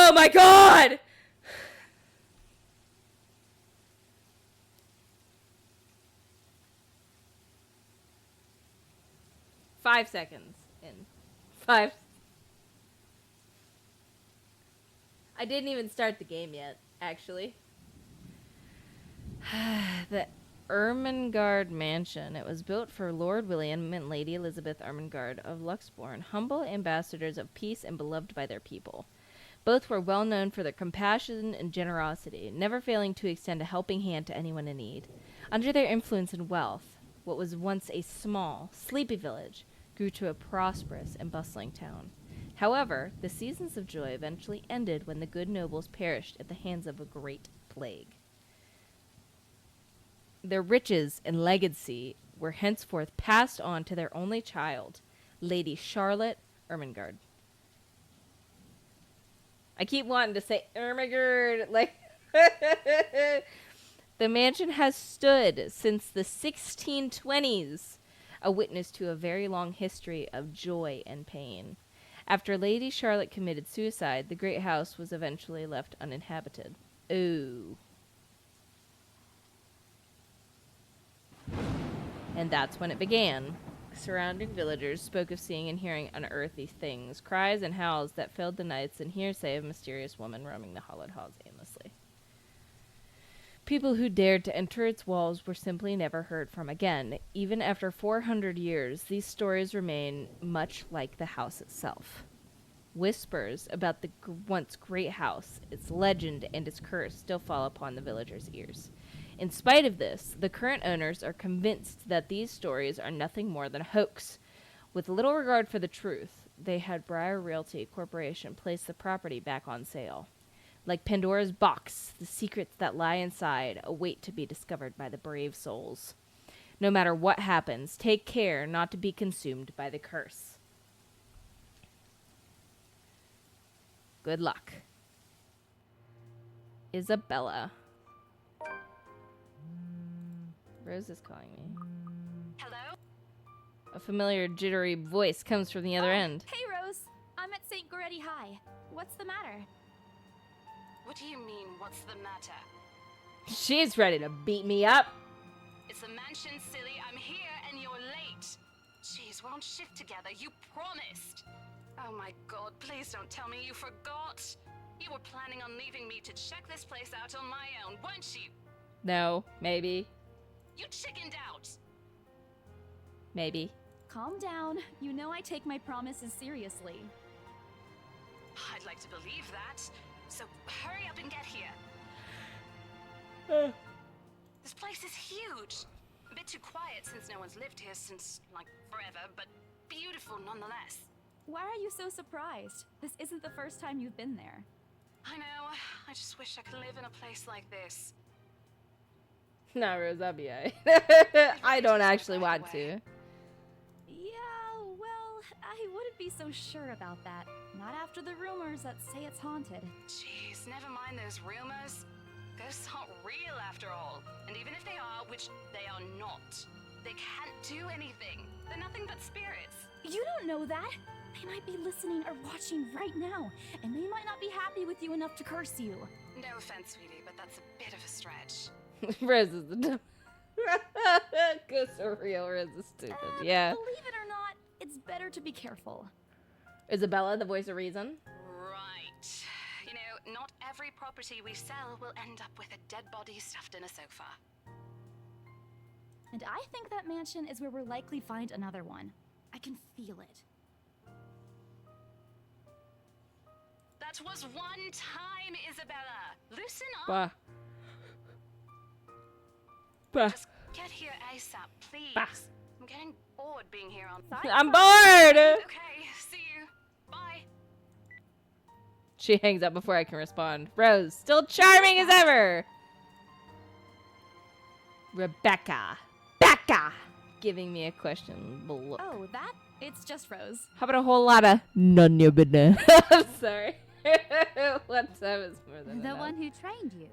Oh my god! Five seconds in. 5. I didn't even start the game yet, actually. The Ermengarde Mansion. It was built for Lord William and Lady Elizabeth Ermengarde of Luxbourne, humble ambassadors of peace and beloved by their people. Both were well known for their compassion and generosity, never failing to extend a helping hand to anyone in need. Under their influence and wealth, what was once a small, sleepy village grew to a prosperous and bustling town. However, the seasons of joy eventually ended when the good nobles perished at the hands of a great plague. Their riches and legacy were henceforth passed on to their only child, Lady Charlotte Ermengarde. I keep wanting to say Ermengarde, like... The mansion has stood since the 1620s, a witness to a very long history of joy and pain. After Lady Charlotte committed suicide, the great house was eventually left uninhabited. Ooh. And that's when it began. Surrounding villagers spoke of seeing and hearing unearthly things, cries and howls that filled the nights, and hearsay of mysterious women roaming the hollowed halls aimlessly. People who dared to enter its walls were simply never heard from again. Even after 400 years, these stories remain much like the house itself. Whispers about the once great house, its legend, and its curse still fall upon the villagers' ears. In spite of this, the current owners are convinced that these stories are nothing more than a hoax. With little regard for the truth, they had Briar Realty Corporation place the property back on sale. Like Pandora's box, the secrets that lie inside await to be discovered by the brave souls. No matter what happens, take care not to be consumed by the curse. Good luck. Isabella. Rose is calling me. Hello? A familiar jittery voice comes from the other end. Hey, Rose. I'm at St. Goretti High. What's the matter? What do you mean, what's the matter? She's ready to beat me up. It's a mansion, silly. I'm here and you're late. Jeez, we're on shift together. You promised. Oh my god, please don't tell me you forgot. You were planning on leaving me to check this place out on my own, weren't you? No, maybe. You chickened out. Maybe. Calm down. You know I take my promises seriously. I'd like to believe that. So hurry up and get here. This place is huge. A bit too quiet since no one's lived here since, like, forever, but beautiful nonetheless. Why are you so surprised? This isn't the first time you've been there. I know. I just wish I could live in a place like this. No, Rose, I'll be alright. I don't actually want to. Yeah, well, I wouldn't be so sure about that. Not after the rumors that say it's haunted. Jeez, never mind those rumors. Ghosts aren't real after all. And even if they are, which they are not, they can't do anything. They're nothing but spirits. You don't know that. They might be listening or watching right now, and they might not be happy with you enough to curse you. No offense, sweetie, but that's a bit of a stretch. Rose is the dumb. Ghosts are real, Rose is stupid. Yeah. Believe it or not, it's better to be careful. Isabella, the voice of reason? Right. You know, not every property we sell will end up with a dead body stuffed in a sofa. And I think that mansion is where we'll likely find another one. I can feel it. That was one time, Isabella. Listen up. Bah. Bah. Just get here ASAP, please. Bah. I'm getting bored being here on site. I'm bored! Okay, see you. Bye. She hangs up before I can respond. Rose, still charming as ever! Rebecca. Becca! Giving me a question. Look. Oh, that? It's just Rose. How about a whole lot of none your business? I'm sorry. One time is more than The enough. one who trained you.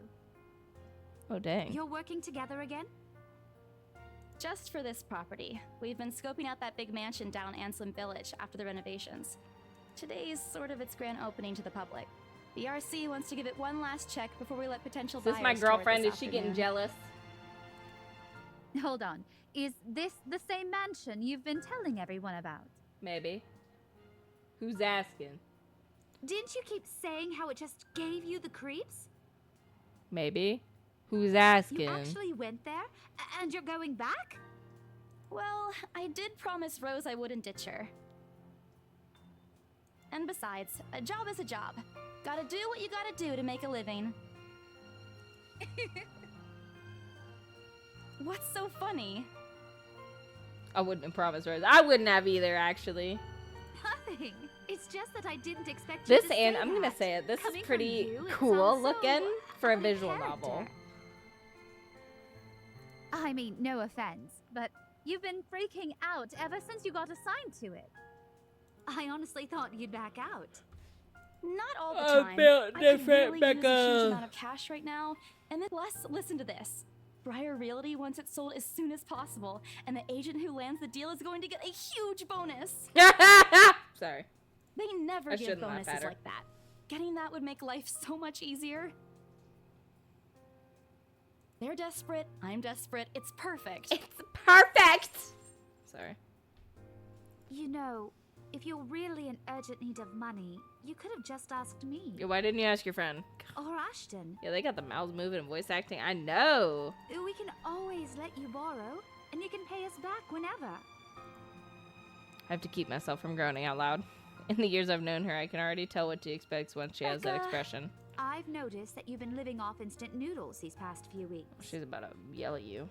Oh, dang. You're working together again? Just for this property. We've been scoping out that big mansion down Anselm Village after the renovations. Today is sort of its grand opening to the public. The RC wants to give it one last check before we let potential Is this buyers my tour it girlfriend? this Is she getting afternoon. jealous? Hold on. Is this the same mansion you've been telling everyone about? Maybe. Who's asking? Didn't you keep saying how it just gave you the creeps? Maybe. Who's asking? You actually went there? And you're going back? Well, I did promise Rose I wouldn't ditch her. And besides, a job is a job. Gotta do what you gotta do to make a living. What's so funny? I wouldn't have promised Rose. I wouldn't have either, actually. Nothing. It's just that I didn't expect you This to say and I'm gonna that. say it. This Coming is from pretty you, it cool sounds so looking for a out of visual character. novel. I mean, no offense, but you've been freaking out ever since you got assigned to it. I honestly thought you'd back out. Not all the I time. feel I could different, really use a huge Becca. amount of cash right now. And then plus, listen to this. Briar Realty wants it sold as soon as possible, and the agent who lands the deal is going to get a huge bonus. Sorry. They never I give shouldn't laugh bonuses at her. like that. Getting that would make life so much easier. They're desperate, I'm desperate, it's perfect. It's perfect! Sorry. You know, if you're really in urgent need of money, you could have just asked me. Yeah, why didn't you ask your friend? Or Ashton. Yeah, they got the mouths moving and voice acting. I know. We can always let you borrow, and you can pay us back whenever. I have to keep myself from groaning out loud. In the years I've known her, I can already tell what she expects once she has that Becca. expression. I've noticed that you've been living off instant noodles these past few weeks. She's about to yell at you.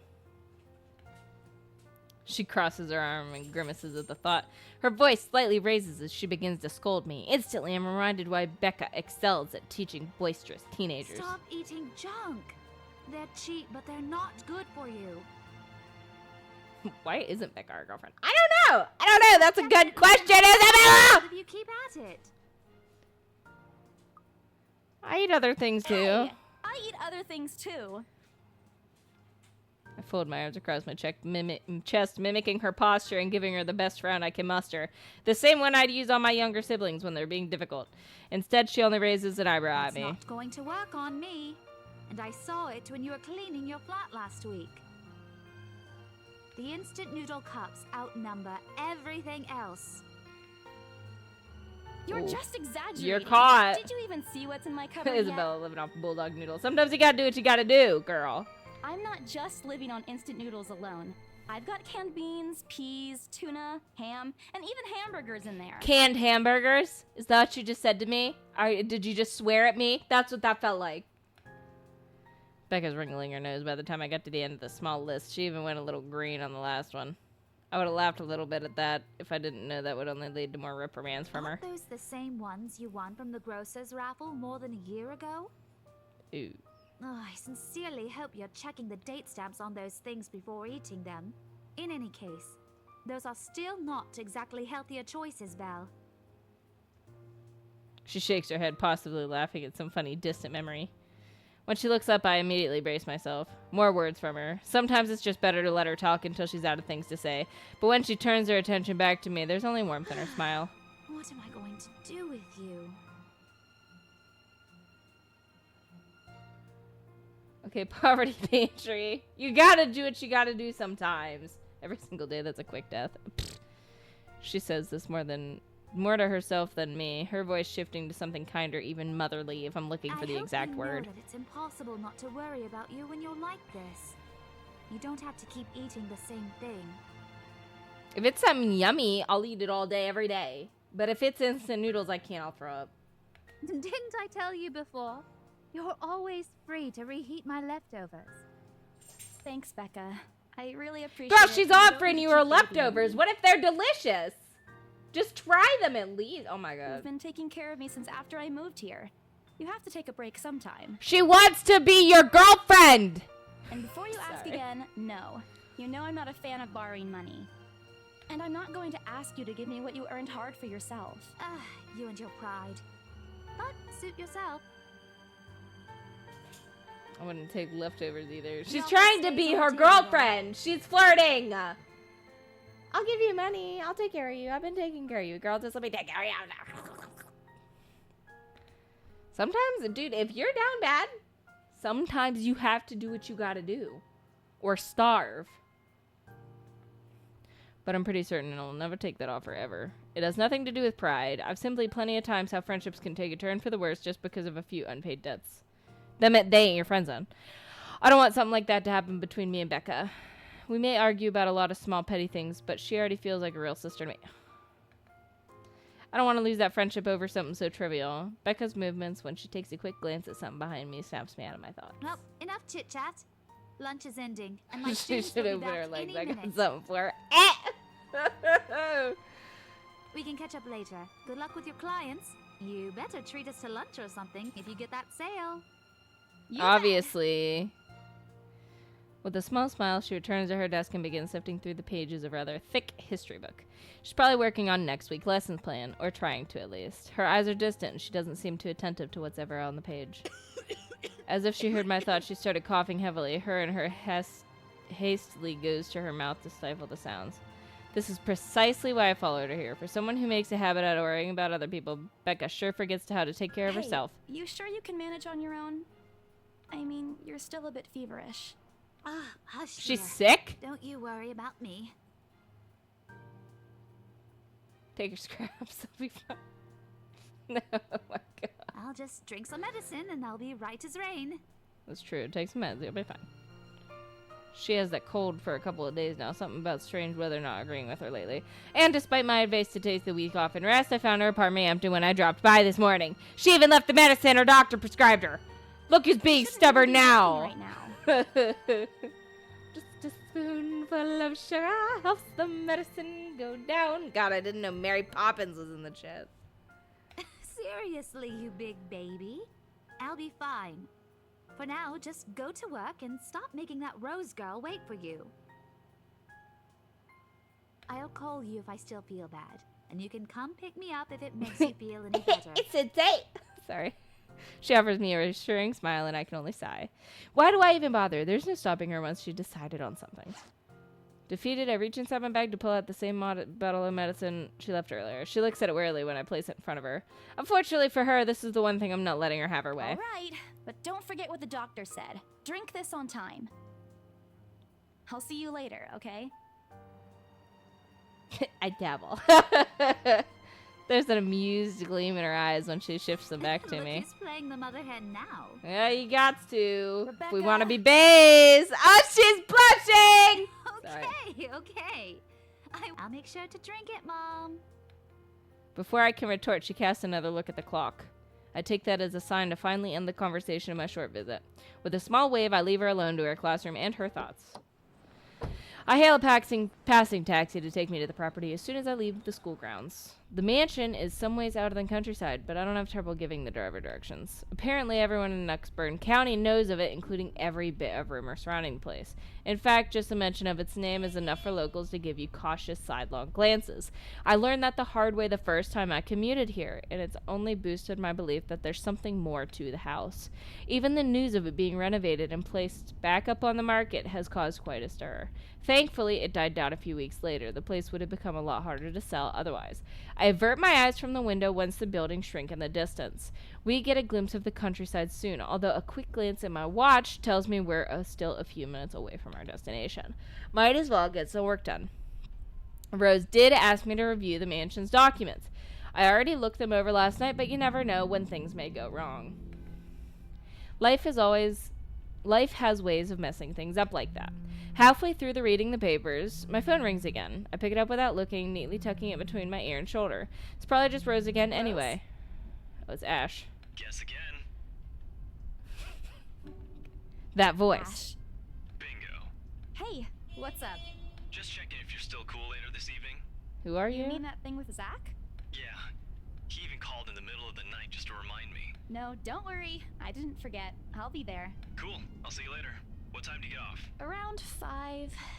She crosses her arm and grimaces at the thought. Her voice slightly raises as she begins to scold me. Instantly, I'm reminded why Becca excels at teaching boisterous teenagers. Stop eating junk. They're cheap, but they're not good for you. Why isn't Becca our girlfriend? I don't know. I don't know. That's a good question, Isabella. If you keep at it. I eat other things too. Hey, I eat other things too. I fold my arms across my chest, mimicking her posture and giving her the best frown I can muster. The same one I'd use on my younger siblings when they're being difficult. Instead, she only raises an eyebrow at It's me. not going to work on me. And I saw it when you were cleaning your flat last week. The instant noodle cups outnumber everything else. You're Ooh. just exaggerating. You're caught. Did you even see what's in my cupboard yet? Isabella living off bulldog noodles. Sometimes you gotta do what you gotta do, girl. I'm not just living on instant noodles alone. I've got canned beans, peas, tuna, ham, and even hamburgers in there. Canned hamburgers? Is that what you just said to me? Did you just swear at me? That's what that felt like. Becca's wrinkling her nose by the time I got to the end of the small list. She even went a little green on the last one. I would have laughed a little bit at that if I didn't know that would only lead to more reprimands from her. Aren't those the same ones you won from the grocer's raffle more than a year ago? Ooh. Oh, I sincerely hope you're checking the date stamps on those things before eating them. In any case, those are still not exactly healthier choices, Val. She shakes her head, possibly laughing at some funny distant memory. When she looks up, I immediately brace myself. More words from her. Sometimes it's just better to let her talk until she's out of things to say. But when she turns her attention back to me, there's only warmth in her smile. What am I going to do with you? Okay, poverty pantry. You gotta do what you gotta do sometimes. Every single day, that's a quick death. Pfft. She says this more to herself than me, her voice shifting to something kinder, even motherly, if I'm looking for the exact I word. know that it's impossible not to worry about you when you're like this. You don't have to keep eating the same thing. If it's something yummy, I'll eat it all day, every day. But if it's instant noodles, I can't. I'll throw up. Didn't I tell you before? You're always free to reheat my leftovers. Thanks, Becca. I really appreciate Girl, it. she's You don't offering need you to her keep babying leftovers. me. What if they're delicious? Just try them at least. Oh my You've god. been taking care of me since after I moved here. You have to take a break sometime. She wants to be your girlfriend! And before you ask Sorry. again, no. You know I'm not a fan of borrowing money. And I'm not going to ask you to give me what you earned hard for yourself. Ah, you and your pride. But suit yourself. I wouldn't take leftovers either. She's No, trying to stays be on her the table. girlfriend. She's flirting. I'll give you money. I'll take care of you. I've been taking care of you. Girl, just let me take care of you. Sometimes, dude, if you're down bad, sometimes you have to do what you gotta do. Or starve. But I'm pretty certain I'll never take that offer ever. It has nothing to do with pride. I've simply plenty of times how friendships can take a turn for the worse just because of a few unpaid debts. They ain't your friend zone. I don't want something like that to happen between me and Becca. We may argue about a lot of small petty things, but she already feels like a real sister to me. I don't want to lose that friendship over something so trivial. Becca's movements when she takes a quick glance at something behind me snaps me out of my thoughts. Well, enough chit-chat. Lunch is ending, and my She students should will be open her back legs. any I got minute. something for her. We can catch up later. Good luck with your clients. You better treat us to lunch or something if you get that sale. You Obviously. With a small smile, she returns to her desk and begins sifting through the pages of a rather thick history book. She's probably working on next week's lessons plan, or trying to at least. Her eyes are distant, and she doesn't seem too attentive to what's ever on the page. As if she heard my thoughts, she started coughing heavily. Her hastily goes to her mouth to stifle the sounds. This is precisely why I followed her here. For someone who makes a habit out of worrying about other people, Becca sure forgets how to take care of herself. You sure you can manage on your own? I mean, you're still a bit feverish. Ah, hush. She's dear. sick? Don't you worry about me. Take your scraps. It'll be fine. No, oh my god. I'll just drink some medicine and I'll be right as rain. That's true. Take some meds. You'll be fine. She has that cold for a couple of days now. Something about strange weather not agreeing with her lately. And despite my advice to take the week off and rest, I found her apartment empty when I dropped by this morning. She even left the medicine her doctor prescribed her. Look who's being Shouldn't stubborn be now. right now. Just a spoonful of sugar helps the medicine go down. God, I didn't know Mary Poppins was in the chat. Seriously, you big baby. I'll be fine. For now, just go to work and stop making that Rose girl wait for you. I'll call you if I still feel bad, and you can come pick me up if it makes you feel any better. It's a date. Sorry. She offers me a reassuring smile, and I can only sigh. Why do I even bother? There's no stopping her once she decided on something. Defeated, I reach inside my bag to pull out the same bottle of medicine she left earlier. She looks at it warily when I place it in front of her. Unfortunately for her, this is the one thing I'm not letting her have her way. All right, but don't forget what the doctor said. Drink this on time. I'll see you later, okay? I dabble. There's an amused gleam in her eyes when she shifts them back to Look me. who's playing the mother hen now. Yeah, you got to. If we Rebecca. want to be baes. Oh, she's blushing! Sorry. Okay. I'll make sure to drink it, Mom. Before I can retort, she casts another look at the clock. I take that as a sign to finally end the conversation of my short visit. With a small wave, I leave her alone to her classroom and her thoughts. I hail a passing taxi to take me to the property as soon as I leave the school grounds. The mansion is some ways out of the countryside, but I don't have trouble giving the driver directions. Apparently, everyone in Nuxburn County knows of it, including every bit of rumor surrounding the place. In fact, just the mention of its name is enough for locals to give you cautious sidelong glances. I learned that the hard way the first time I commuted here, and it's only boosted my belief that there's something more to the house. Even the news of it being renovated and placed back up on the market has caused quite a stir. Thankfully, it died down a few weeks later. The place would have become a lot harder to sell otherwise. I avert my eyes from the window once the buildings shrink in the distance. We get a glimpse of the countryside soon, although a quick glance at my watch tells me we're still a few minutes away from our destination. Might as well get some work done. Rose did ask me to review the mansion's documents. I already looked them over last night, but you never know when things may go wrong. Life has ways of messing things up like that. Halfway through reading the papers, my phone rings again. I pick it up without looking, neatly tucking it between my ear and shoulder. It's probably just Rose again anyway. Oh, it's Ash. Guess again. That voice. Ash. Bingo. Hey, what's up? Just checking if you're still cool later this evening. Who are You you? mean that thing with Zach? Yeah. He even called in the middle of the night just to remind me. No, don't worry. I didn't forget. I'll be there. Cool. I'll see you later. What time do you get off? Around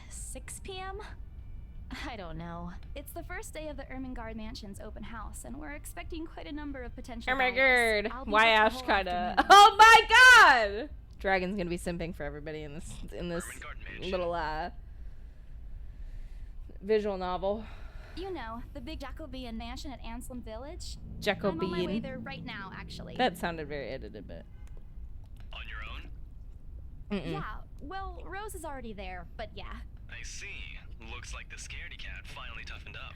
6 p.m.? I don't know. It's the first day of the Ermengarde Mansion's open house, and we're expecting quite a number of potential Oh my buyers. god. I'll be Why booked the Ash whole kinda. afternoon. Oh my god! Dragon's gonna be simping for everybody in this Ermengarde Mansion. little visual novel. You know, the big Jacobean mansion at Anselm Village. I'm on my way Jacobean. there right now, actually. That sounded very edited, but. On your own? Mm-mm. Yeah, well, Rose is already there, but yeah. I see. Looks like the scaredy cat finally toughened up.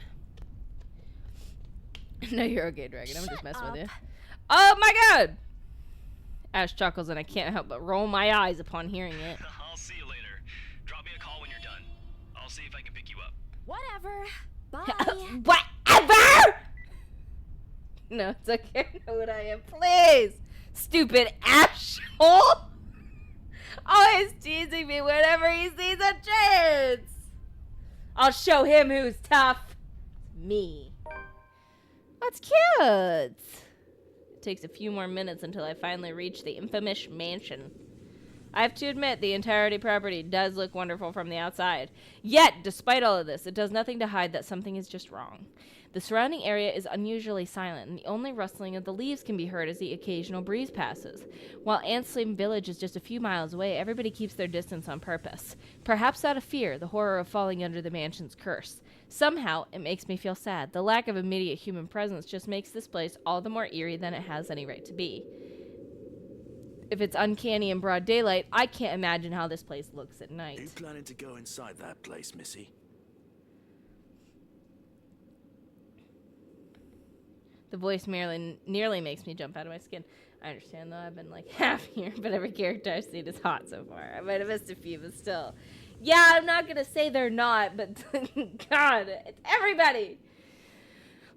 No, you're okay, Dragon. I'm just Shut messing with you. up. Oh my god! Ash chuckles and I can't help but roll my eyes upon hearing it. I'll see you later. Drop me a call when you're done. I'll see if I can pick you up. Whatever. Bye. Whatever! No, it's okay. I know what I am. Please! Stupid asshole! Always teasing me whenever he sees a chance! I'll show him who's tough. Me. That's cute. It takes a few more minutes until I finally reach the infamous mansion. I have to admit, the entirety property does look wonderful from the outside. Yet, despite all of this, it does nothing to hide that something is just wrong. The surrounding area is unusually silent, and the only rustling of the leaves can be heard as the occasional breeze passes. While Anselm Village is just a few miles away, everybody keeps their distance on purpose. Perhaps out of fear, the horror of falling under the mansion's curse. Somehow, it makes me feel sad. The lack of immediate human presence just makes this place all the more eerie than it has any right to be. If it's uncanny in broad daylight, I can't imagine how this place looks at night. Are you planning to go inside that place, Missy? The voice nearly makes me jump out of my skin. I understand, though. I've been like half here, but every character I've seen is hot so far. I might have missed a few, but still. Yeah, I'm not going to say they're not, but God, it's everybody.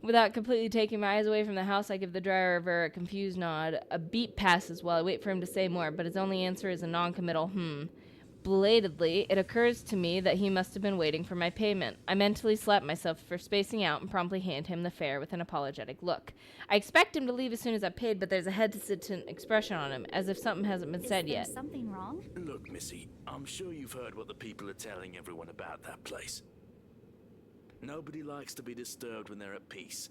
Without completely taking my eyes away from the house, I give the driver a confused nod. A beat passes while I wait for him to say more, but his only answer is a non-committal Belatedly, it occurs to me that he must have been waiting for my payment. I mentally slap myself for spacing out and promptly hand him the fare with an apologetic look. I expect him to leave as soon as I've paid, but there's a hesitant expression on him, as if something hasn't been said yet. Is there something wrong? Look, Missy, I'm sure you've heard what the people are telling everyone about that place. Nobody likes to be disturbed when they're at peace,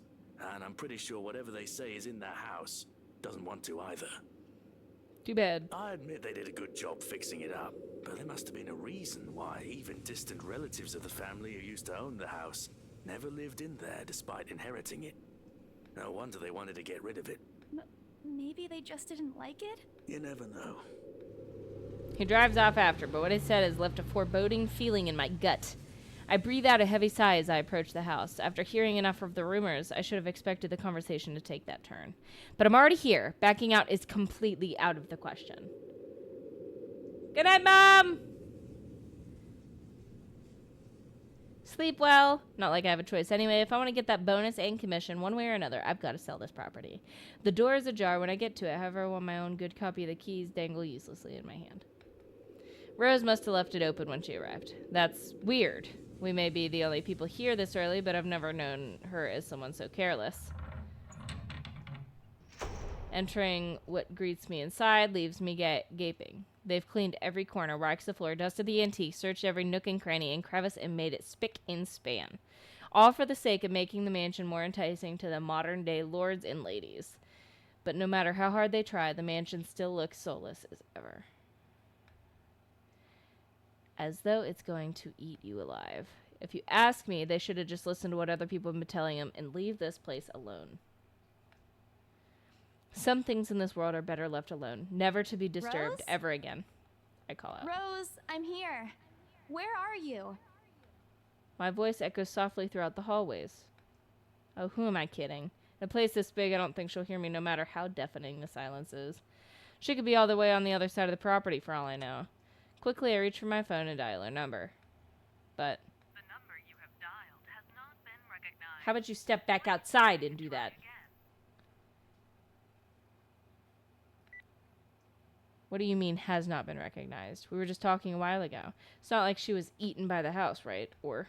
and I'm pretty sure whatever they say is in that house doesn't want to either. Too bad. I admit they did a good job fixing it up, but there must have been a reason why even distant relatives of the family who used to own the house never lived in there despite inheriting it. No wonder they wanted to get rid of it. Maybe they just didn't like it? You never know. He drives off after, but what he said has left a foreboding feeling in my gut. I breathe out a heavy sigh as I approach the house. After hearing enough of the rumors, I should have expected the conversation to take that turn. But I'm already here. Backing out is completely out of the question. Good night, Mom! Sleep well. Not like I have a choice anyway. If I want to get that bonus and commission one way or another, I've got to sell this property. The door is ajar when I get to it. However, I want my own good copy of the keys dangle uselessly in my hand. Rose must have left it open when she arrived. That's weird. We may be the only people here this early, but I've never known her as someone so careless. Entering what greets me inside leaves me gaping. They've cleaned every corner, waxed the floor, dusted the antique, searched every nook and cranny and crevice, and made it spick and span. All for the sake of making the mansion more enticing to the modern-day lords and ladies. But no matter how hard they try, the mansion still looks soulless as ever. As though it's going to eat you alive. If you ask me, they should have just listened to what other people have been telling them and leave this place alone. Some things in this world are better left alone, never to be disturbed Rose? ever again. I call out. Rose, I'm here. Where are you? My voice echoes softly throughout the hallways. Oh, who am I kidding? In a place this big, I don't think she'll hear me no matter how deafening the silence is. She could be all the way on the other side of the property for all I know. Quickly, I reach for my phone and dial her number. But The number you have dialed has not been recognized. how about you step back outside and do that? What do you mean has not been recognized? We were just talking a while ago. It's not like she was eaten by the house, right? Or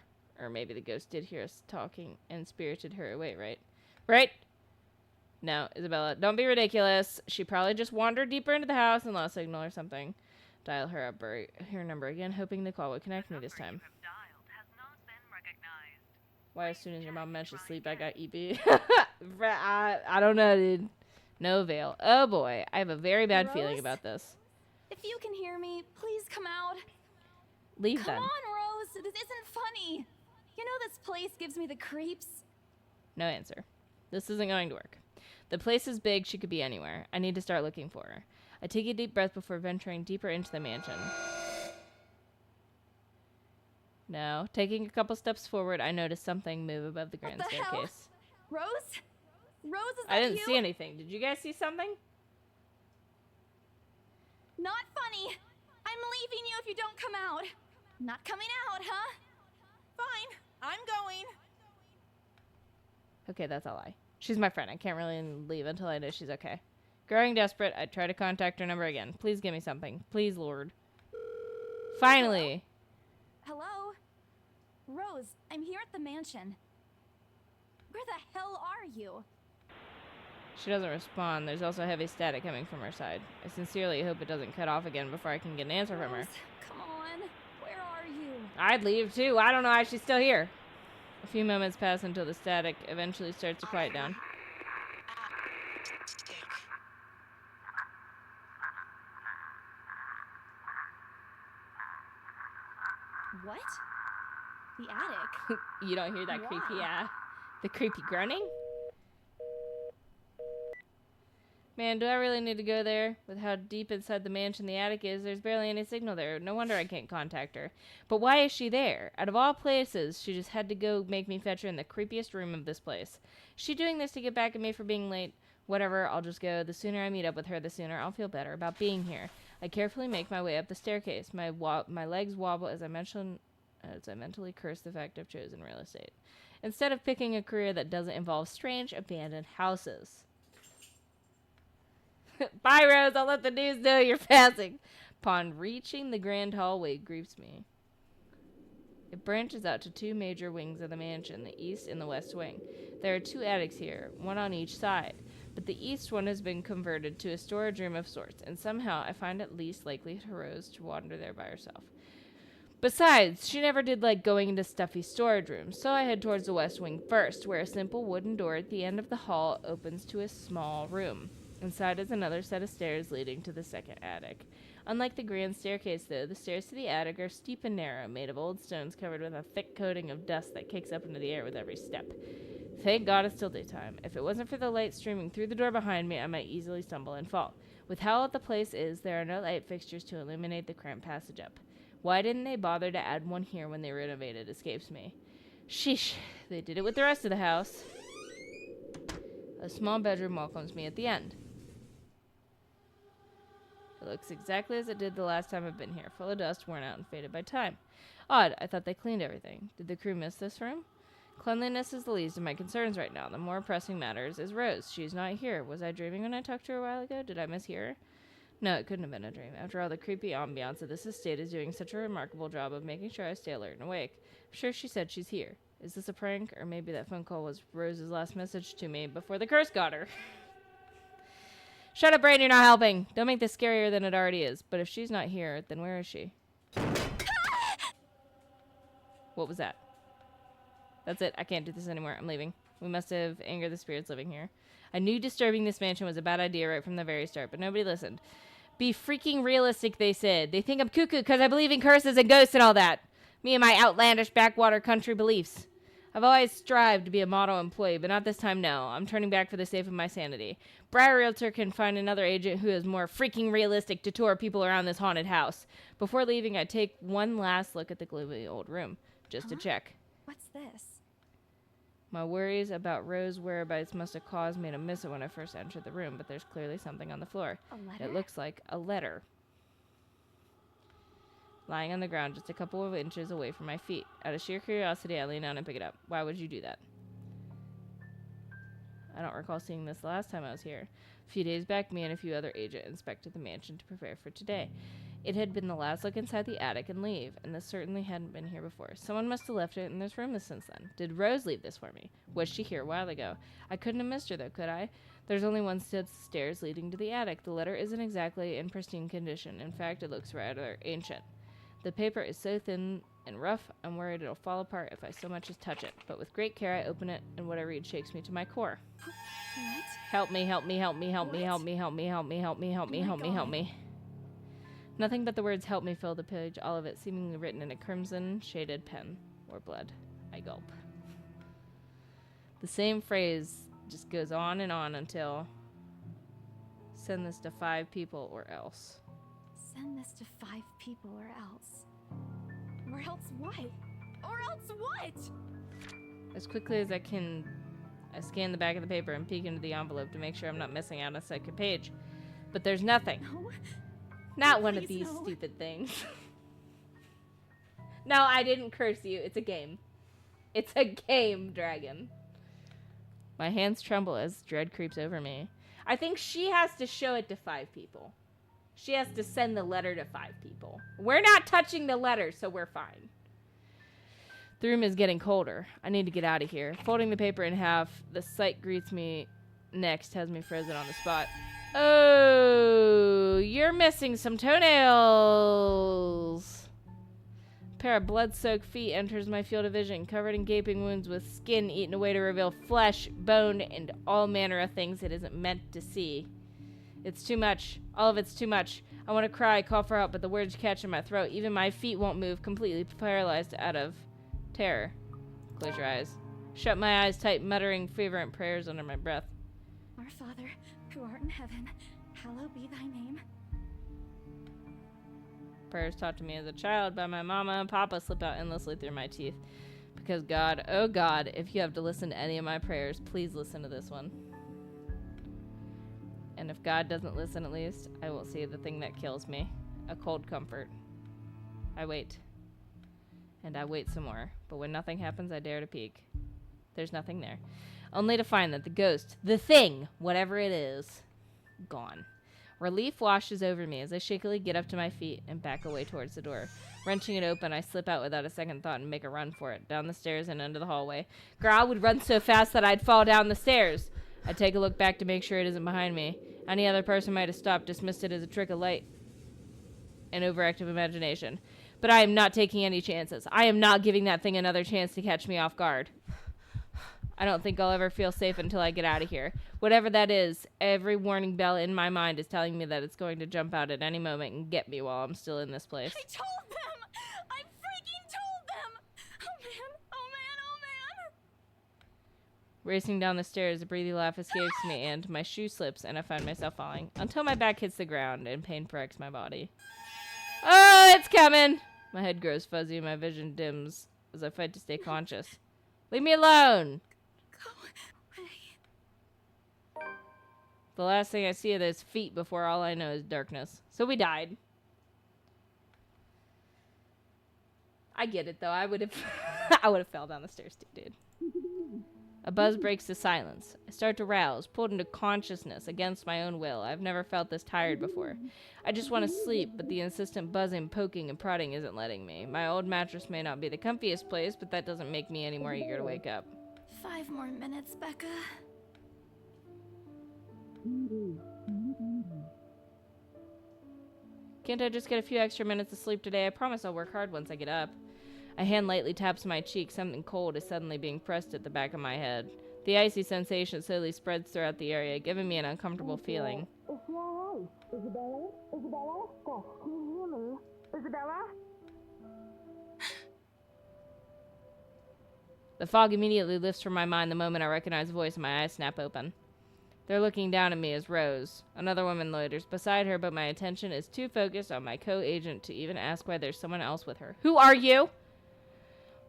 maybe the ghost did hear us talking and spirited her away, right? Right? No, Isabella, don't be ridiculous. She probably just wandered deeper into the house and lost signal or something. Dial her number again, hoping the call would connect me this time. Why, as soon as your mom mentioned sleep, I got EB? I don't know, dude. No avail. Oh boy, I have a very bad feeling Rose? about this. If you can hear me, please come out. Leave Come then. on, Rose. This isn't funny. You know this place gives me the creeps. No answer. This isn't going to work. The place is big. She could be anywhere. I need to start looking for her. I take a deep breath before venturing deeper into the mansion. No. Taking a couple steps forward, I notice something move above the grand What the hell? staircase. Rose? Rose, is that I didn't you? see anything. Did you guys see something? Not funny. I'm leaving you if you don't come out. Not coming out, huh? Fine. I'm going. Okay, that's a lie. She's my friend. I can't really leave until I know she's okay. Growing desperate, I try to contact her number again. Please give me something. Please, Lord. Finally. Hello? Rose, I'm here at the mansion. Where the hell are you? She doesn't respond. There's also heavy static coming from her side. I sincerely hope it doesn't cut off again before I can get an answer from her. Rose, come on. Where are you? I'd leave too. I don't know how she's still here. A few moments pass until the static eventually starts to quiet down. What? The attic? You don't hear that Wow. creepy, the creepy groaning? Man, do I really need to go there? With how deep inside the mansion the attic is, there's barely any signal there. No wonder I can't contact her. But why is she there? Out of all places, she just had to go make me fetch her in the creepiest room of this place. Is she doing this to get back at me for being late? Whatever, I'll just go. The sooner I meet up with her, the sooner I'll feel better about being here. I carefully make my way up the staircase. My legs wobble as I mentally curse the fact I've chosen real estate, instead of picking a career that doesn't involve strange, abandoned houses. Bye, Rose. I'll let the news know you're passing. Upon reaching the grand hallway, greets me. It branches out to two major wings of the mansion, the east and the west wing. There are two attics here, one on each side, but the east one has been converted to a storage room of sorts, and somehow I find it least likely to Rose to wander there by herself. Besides, she never did like going into stuffy storage rooms, so I head towards the west wing first, where a simple wooden door at the end of the hall opens to a small room. Inside is another set of stairs leading to the second attic. Unlike the grand staircase, though, the stairs to the attic are steep and narrow, made of old stones covered with a thick coating of dust that kicks up into the air with every step. Thank God it's still daytime. If it wasn't for the light streaming through the door behind me, I might easily stumble and fall. With how old the place is, there are no light fixtures to illuminate the cramped passage up. Why didn't they bother to add one here when they renovated escapes me? Sheesh, they did it with the rest of the house. A small bedroom welcomes me at the end. It looks exactly as it did the last time I've been here, full of dust, worn out, and faded by time. Odd, I thought they cleaned everything. Did the crew miss this room? Cleanliness is the least of my concerns right now. The more pressing matters is Rose. She's not here. Was I dreaming when I talked to her a while ago? Did I mishear her? No, it couldn't have been a dream. After all, the creepy ambiance of this estate is doing such a remarkable job of making sure I stay alert and awake. I'm sure she said she's here. Is this a prank? Or maybe that phone call was Rose's last message to me before the curse got her. Shut up, Brain, you're not helping. Don't make this scarier than it already is. But if she's not here, then where is she? What was that? That's it. I can't do this anymore. I'm leaving. We must have angered the spirits living here. I knew disturbing this mansion was a bad idea right from the very start, but nobody listened. Be freaking realistic, they said. They think I'm cuckoo because I believe in curses and ghosts and all that. Me and my outlandish backwater country beliefs. I've always strived to be a model employee, but not this time, no. I'm turning back for the sake of my sanity. Briar Realtor can find another agent who is more freaking realistic to tour people around this haunted house. Before leaving, I take one last look at the gloomy old room, just to check. What's this? My worries about Rose's whereabouts must have caused me to miss it when I first entered the room, but there's clearly something on the floor. A letter? It looks like a letter. Lying on the ground just a couple of inches away from my feet. Out of sheer curiosity, I lean down and pick it up. Why would you do that? I don't recall seeing this the last time I was here. A few days back, me and a few other agents inspected the mansion to prepare for today. It had been the last look inside the attic and leave, and this certainly hadn't been here before. Someone must have left it in this room since then. Did Rose leave this for me? Was she here a while ago? I couldn't have missed her, though, could I? There's only one set of stairs leading to the attic. The letter isn't exactly in pristine condition. In fact, it looks rather ancient. The paper is so thin and rough, I'm worried it'll fall apart if I so much as touch it. But with great care, I open it, and what I read shakes me to my core. What? Help me, help me, help me, help me, help me, help me, help me, help me, help me, help me, help me. Nothing but the words help me fill the page, all of it seemingly written in a crimson shaded pen or blood. I gulp. The same phrase just goes on and on until send this to 5 people or else. Send this to 5 people or else. Or else what? Or else what? As quickly as I can, I scan the back of the paper and peek into the envelope to make sure I'm not missing out on a second page. But there's nothing. No. Not one of Please, these no. stupid things. No, I didn't curse you. It's a game. It's a game, dragon. My hands tremble as dread creeps over me. I think she has to show it to 5 people. She has to send the letter to 5 people. We're not touching the letter, so we're fine. The room is getting colder. I need to get out of here. Folding the paper in half, the sight greets me next, has me frozen on the spot. Oh, you're missing some toenails. A pair of blood-soaked feet enters my field of vision, covered in gaping wounds with skin eaten away to reveal flesh, bone, and all manner of things it isn't meant to see. It's too much. All of it's too much. I want to cry, call for help, but the words catch in my throat. Even my feet won't move, completely paralyzed out of terror. Close your eyes. Shut my eyes tight, muttering fervent prayers under my breath. Our Father, who art in heaven, hallowed be thy name. Prayers taught to me as a child by my mama and papa slip out endlessly through my teeth. Because God, oh God, if you have to listen to any of my prayers, please listen to this one. And if God doesn't listen at least, I will see the thing that kills me. A cold comfort. I wait. And I wait some more. But when nothing happens, I dare to peek. There's nothing there. Only to find that the ghost, the thing, whatever it is, gone. Relief washes over me as I shakily get up to my feet and back away towards the door. Wrenching it open, I slip out without a second thought and make a run for it, down the stairs and into the hallway. Girl, I would run so fast that I'd fall down the stairs. I take a look back to make sure it isn't behind me. Any other person might have stopped, dismissed it as a trick of light and overactive imagination. But I am not taking any chances. I am not giving that thing another chance to catch me off guard. I don't think I'll ever feel safe until I get out of here. Whatever that is, every warning bell in my mind is telling me that it's going to jump out at any moment and get me while I'm still in this place. I told them! I freaking told them! Oh man, oh man, oh man! Racing down the stairs, a breathy laugh escapes me and my shoe slips and I find myself falling until my back hits the ground and pain wrecks my body. Oh, it's coming! My head grows fuzzy and my vision dims as I fight to stay conscious. Leave me alone! Go away. The last thing I see of those feet before all I know is darkness. So we died. I get it though. I would have I would have fell down the stairs too, dude. A buzz breaks the silence. I start to rouse, pulled into consciousness against my own will. I've never felt this tired before. I just want to sleep, but the insistent buzzing, poking, and prodding isn't letting me. My old mattress may not be the comfiest place, but that doesn't make me any more eager to wake up. 5 more minutes, Becca. Can't I just get a few extra minutes of sleep today? I promise I'll work hard once I get up. A hand lightly taps my cheek. Something cold is suddenly being pressed at the back of my head. The icy sensation slowly spreads throughout the area, giving me an uncomfortable feeling. Isabella? Isabella? Gosh, can you hear me? Isabella? The fog immediately lifts from my mind the moment I recognize the voice and my eyes snap open. They're looking down at me as Rose. Another woman loiters beside her, but my attention is too focused on my co-agent to even ask why there's someone else with her. Who are you?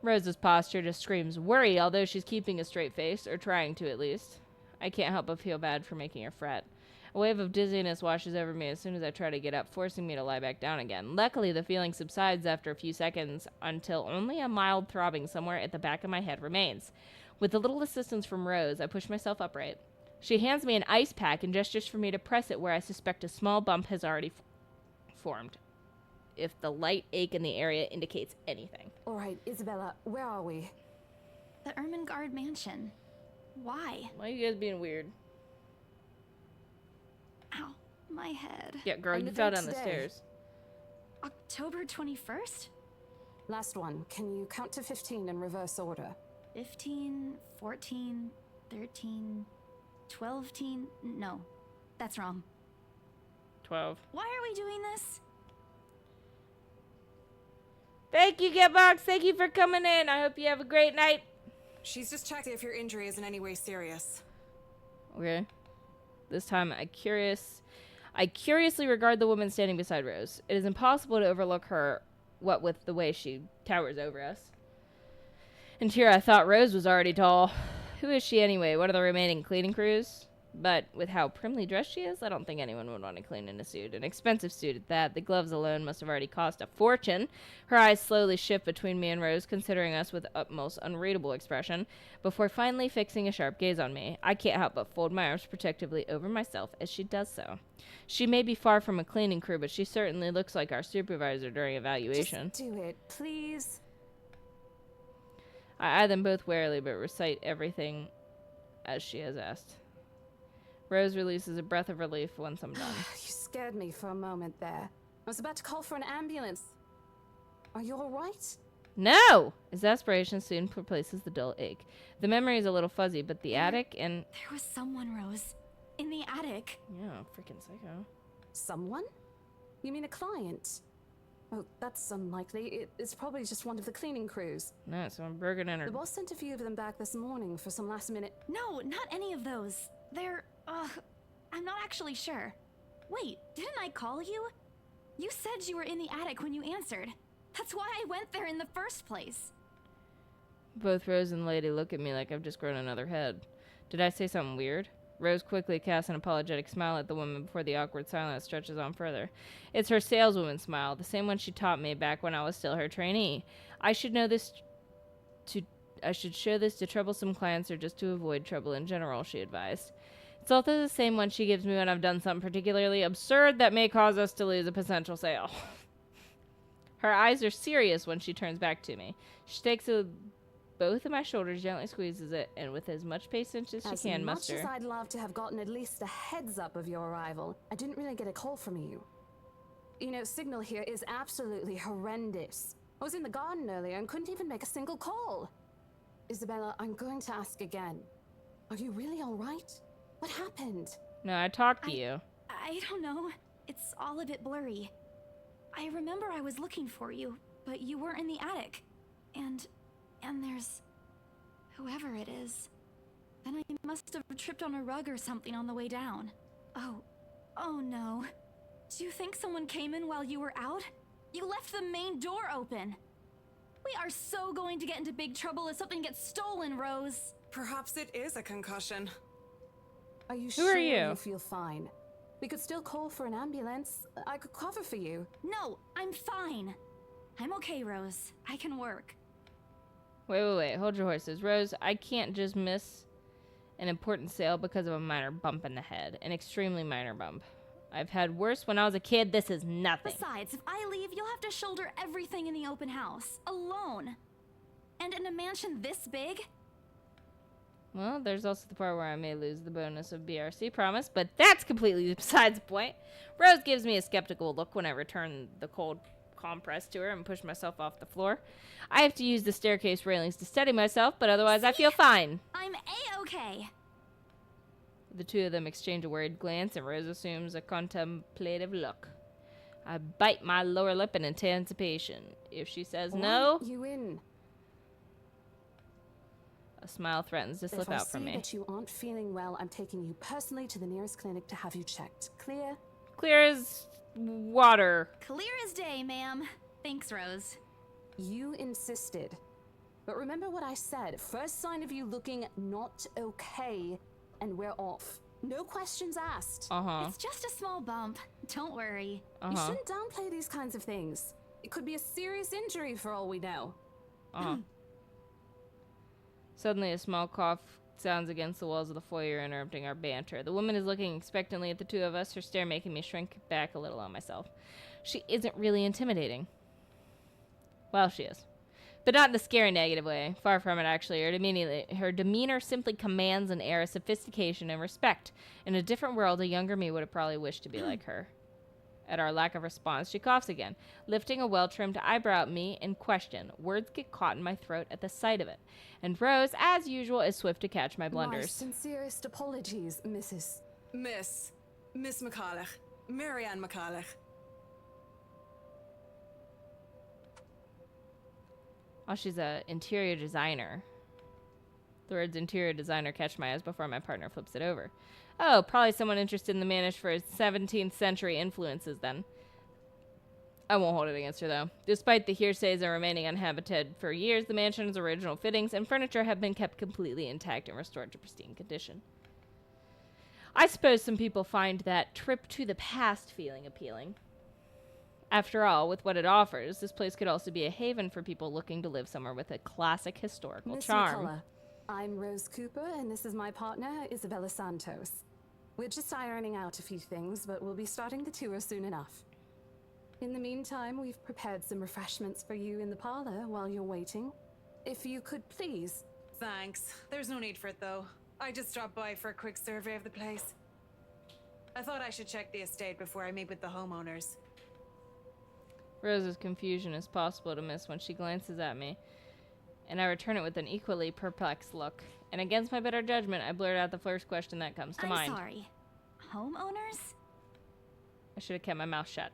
Rose's posture just screams worry, although she's keeping a straight face, or trying to at least. I can't help but feel bad for making her fret. A wave of dizziness washes over me as soon as I try to get up, forcing me to lie back down again. Luckily, the feeling subsides after a few seconds, until only a mild throbbing somewhere at the back of my head remains. With a little assistance from Rose, I push myself upright. She hands me an ice pack and gestures for me to press it where I suspect a small bump has already formed. If the light ache in the area indicates anything. All right, Isabella, where are we? The Ermengarde mansion. Why? Why are you guys being weird? Ow, my head. Yeah, girl, And you the fell date down the today. stairs. October 21st? Last one. Can you count to 15 in reverse order? 15, 14, 13, 12. No, that's wrong. 12. Why are we doing this? Thank you, Getbox. Thank you for coming in. I hope you have a great night. She's just checking if your injury is in any way serious. Okay. This time, I curiously regard the woman standing beside Rose. It is impossible to overlook her, what with the way she towers over us. And here I thought Rose was already tall. Who is she anyway? What are the remaining cleaning crews? But with how primly dressed she is, I don't think anyone would want to clean in a suit. An expensive suit at that. The gloves alone must have already cost a fortune. Her eyes slowly shift between me and Rose, considering us with utmost unreadable expression, before finally fixing a sharp gaze on me. I can't help but fold my arms protectively over myself as she does so. She may be far from a cleaning crew, but she certainly looks like our supervisor during evaluation. Just do it, please. I eye them both warily, but recite everything as she has asked. Rose releases a breath of relief once I'm done. You scared me for a moment there. I was about to call for an ambulance. Are you alright? No! Exasperation soon replaces the dull ache. The memory is a little fuzzy, but the attic and... There was someone, Rose. In the attic. Yeah, freaking psycho. Someone? You mean a client? Oh, that's unlikely. It's probably just one of the cleaning crews. No, so I'm Bergen and her... The boss sent a few of them back this morning for some last minute... No, not any of those. They're, I'm not actually sure. Wait, didn't I call you? You said you were in the attic when you answered. That's why I went there in the first place. Both Rose and the lady look at me like I've just grown another head. Did I say something weird? Rose quickly casts an apologetic smile at the woman before the awkward silence stretches on further. It's her saleswoman smile, the same one she taught me back when I was still her trainee. I should show this to troublesome clients or just to avoid trouble in general, she advised. It's also the same one she gives me when I've done something particularly absurd that may cause us to lose a potential sale. Her eyes are serious when she turns back to me. She takes both of my shoulders, gently squeezes it, and with as much patience as she can muster. As much as I'd love to have gotten at least a heads up of your arrival, I didn't really get a call from you. You know, signal here is absolutely horrendous. I was in the garden earlier and couldn't even make a single call. Isabella, I'm going to ask again. Are you really alright? What happened? No, I talked to you. I don't know. It's all a bit blurry. I remember I was looking for you, but you weren't in the attic. And there's... whoever it is. Then I must have tripped on a rug or something on the way down. Oh no. Do you think someone came in while you were out? You left the main door open. We are so going to get into big trouble if something gets stolen, Rose. Perhaps it is a concussion. Are you Who sure are you? You feel fine? We could still call for an ambulance. I could cover for you. No, I'm fine. I'm okay, Rose. I can work. Wait. Hold your horses. Rose, I can't just miss an important sale because of a minor bump in the head. An extremely minor bump. I've had worse when I was a kid. This is nothing. Besides, if I leave, you'll have to shoulder everything in the open house. Alone. And in a mansion this big? Well, there's also the part where I may lose the bonus of BRC promise, but that's completely besides the point. Rose gives me a skeptical look when I return the cold compress to her and push myself off the floor. I have to use the staircase railings to steady myself, but otherwise I feel fine. I'm A-okay. The two of them exchange a worried glance, and Rose assumes a contemplative look. I bite my lower lip in anticipation. If she says no, You in? a smile threatens to slip out from me. If I see that you aren't feeling well, I'm taking you personally to the nearest clinic to have you checked. Clear? Clear as water. Clear as day, ma'am. Thanks, Rose. You insisted. But remember what I said. First sign of you looking not okay, and we're off. No questions asked. It's just a small bump. Don't worry. You shouldn't downplay these kinds of things. It could be a serious injury for all we know. Suddenly, a small cough sounds against the walls of the foyer, interrupting our banter. The woman is looking expectantly at the two of us, her stare making me shrink back a little on myself. She isn't really intimidating. Well, she is. But not in a scary negative way. Far from it, actually. Her demeanor simply commands an air of sophistication and respect. In a different world, a younger me would have probably wished to be like her. At our lack of response, she coughs again, lifting a well-trimmed eyebrow at me in question. Words get caught in my throat at the sight of it. And Rose, as usual, is swift to catch my blunders. My sincerest apologies, Mrs. Miss McCulloch. Marianne McCulloch. Oh, she's a interior designer. The words interior designer catch my eyes before my partner flips it over. Oh, probably someone interested in the manage for his 17th century influences then. I won't hold it against her, though. Despite the hearsays of remaining uninhabited for years, the mansion's original fittings and furniture have been kept completely intact and restored to pristine condition. I suppose some people find that trip to the past feeling appealing. After all, with what it offers, this place could also be a haven for people looking to live somewhere with a classic historical Miss charm. McCullough, I'm Rose Cooper, and this is my partner, Isabella Santos. We're just ironing out a few things, but we'll be starting the tour soon enough. In the meantime, we've prepared some refreshments for you in the parlor while you're waiting. If you could please... Thanks. There's no need for it, though. I just dropped by for a quick survey of the place. I thought I should check the estate before I meet with the homeowners. Rose's confusion is possible to miss when she glances at me, and I return it with an equally perplexed look. And against my better judgment, I blurt out the first question that comes to mind. I'm sorry. Homeowners? I should have kept my mouth shut.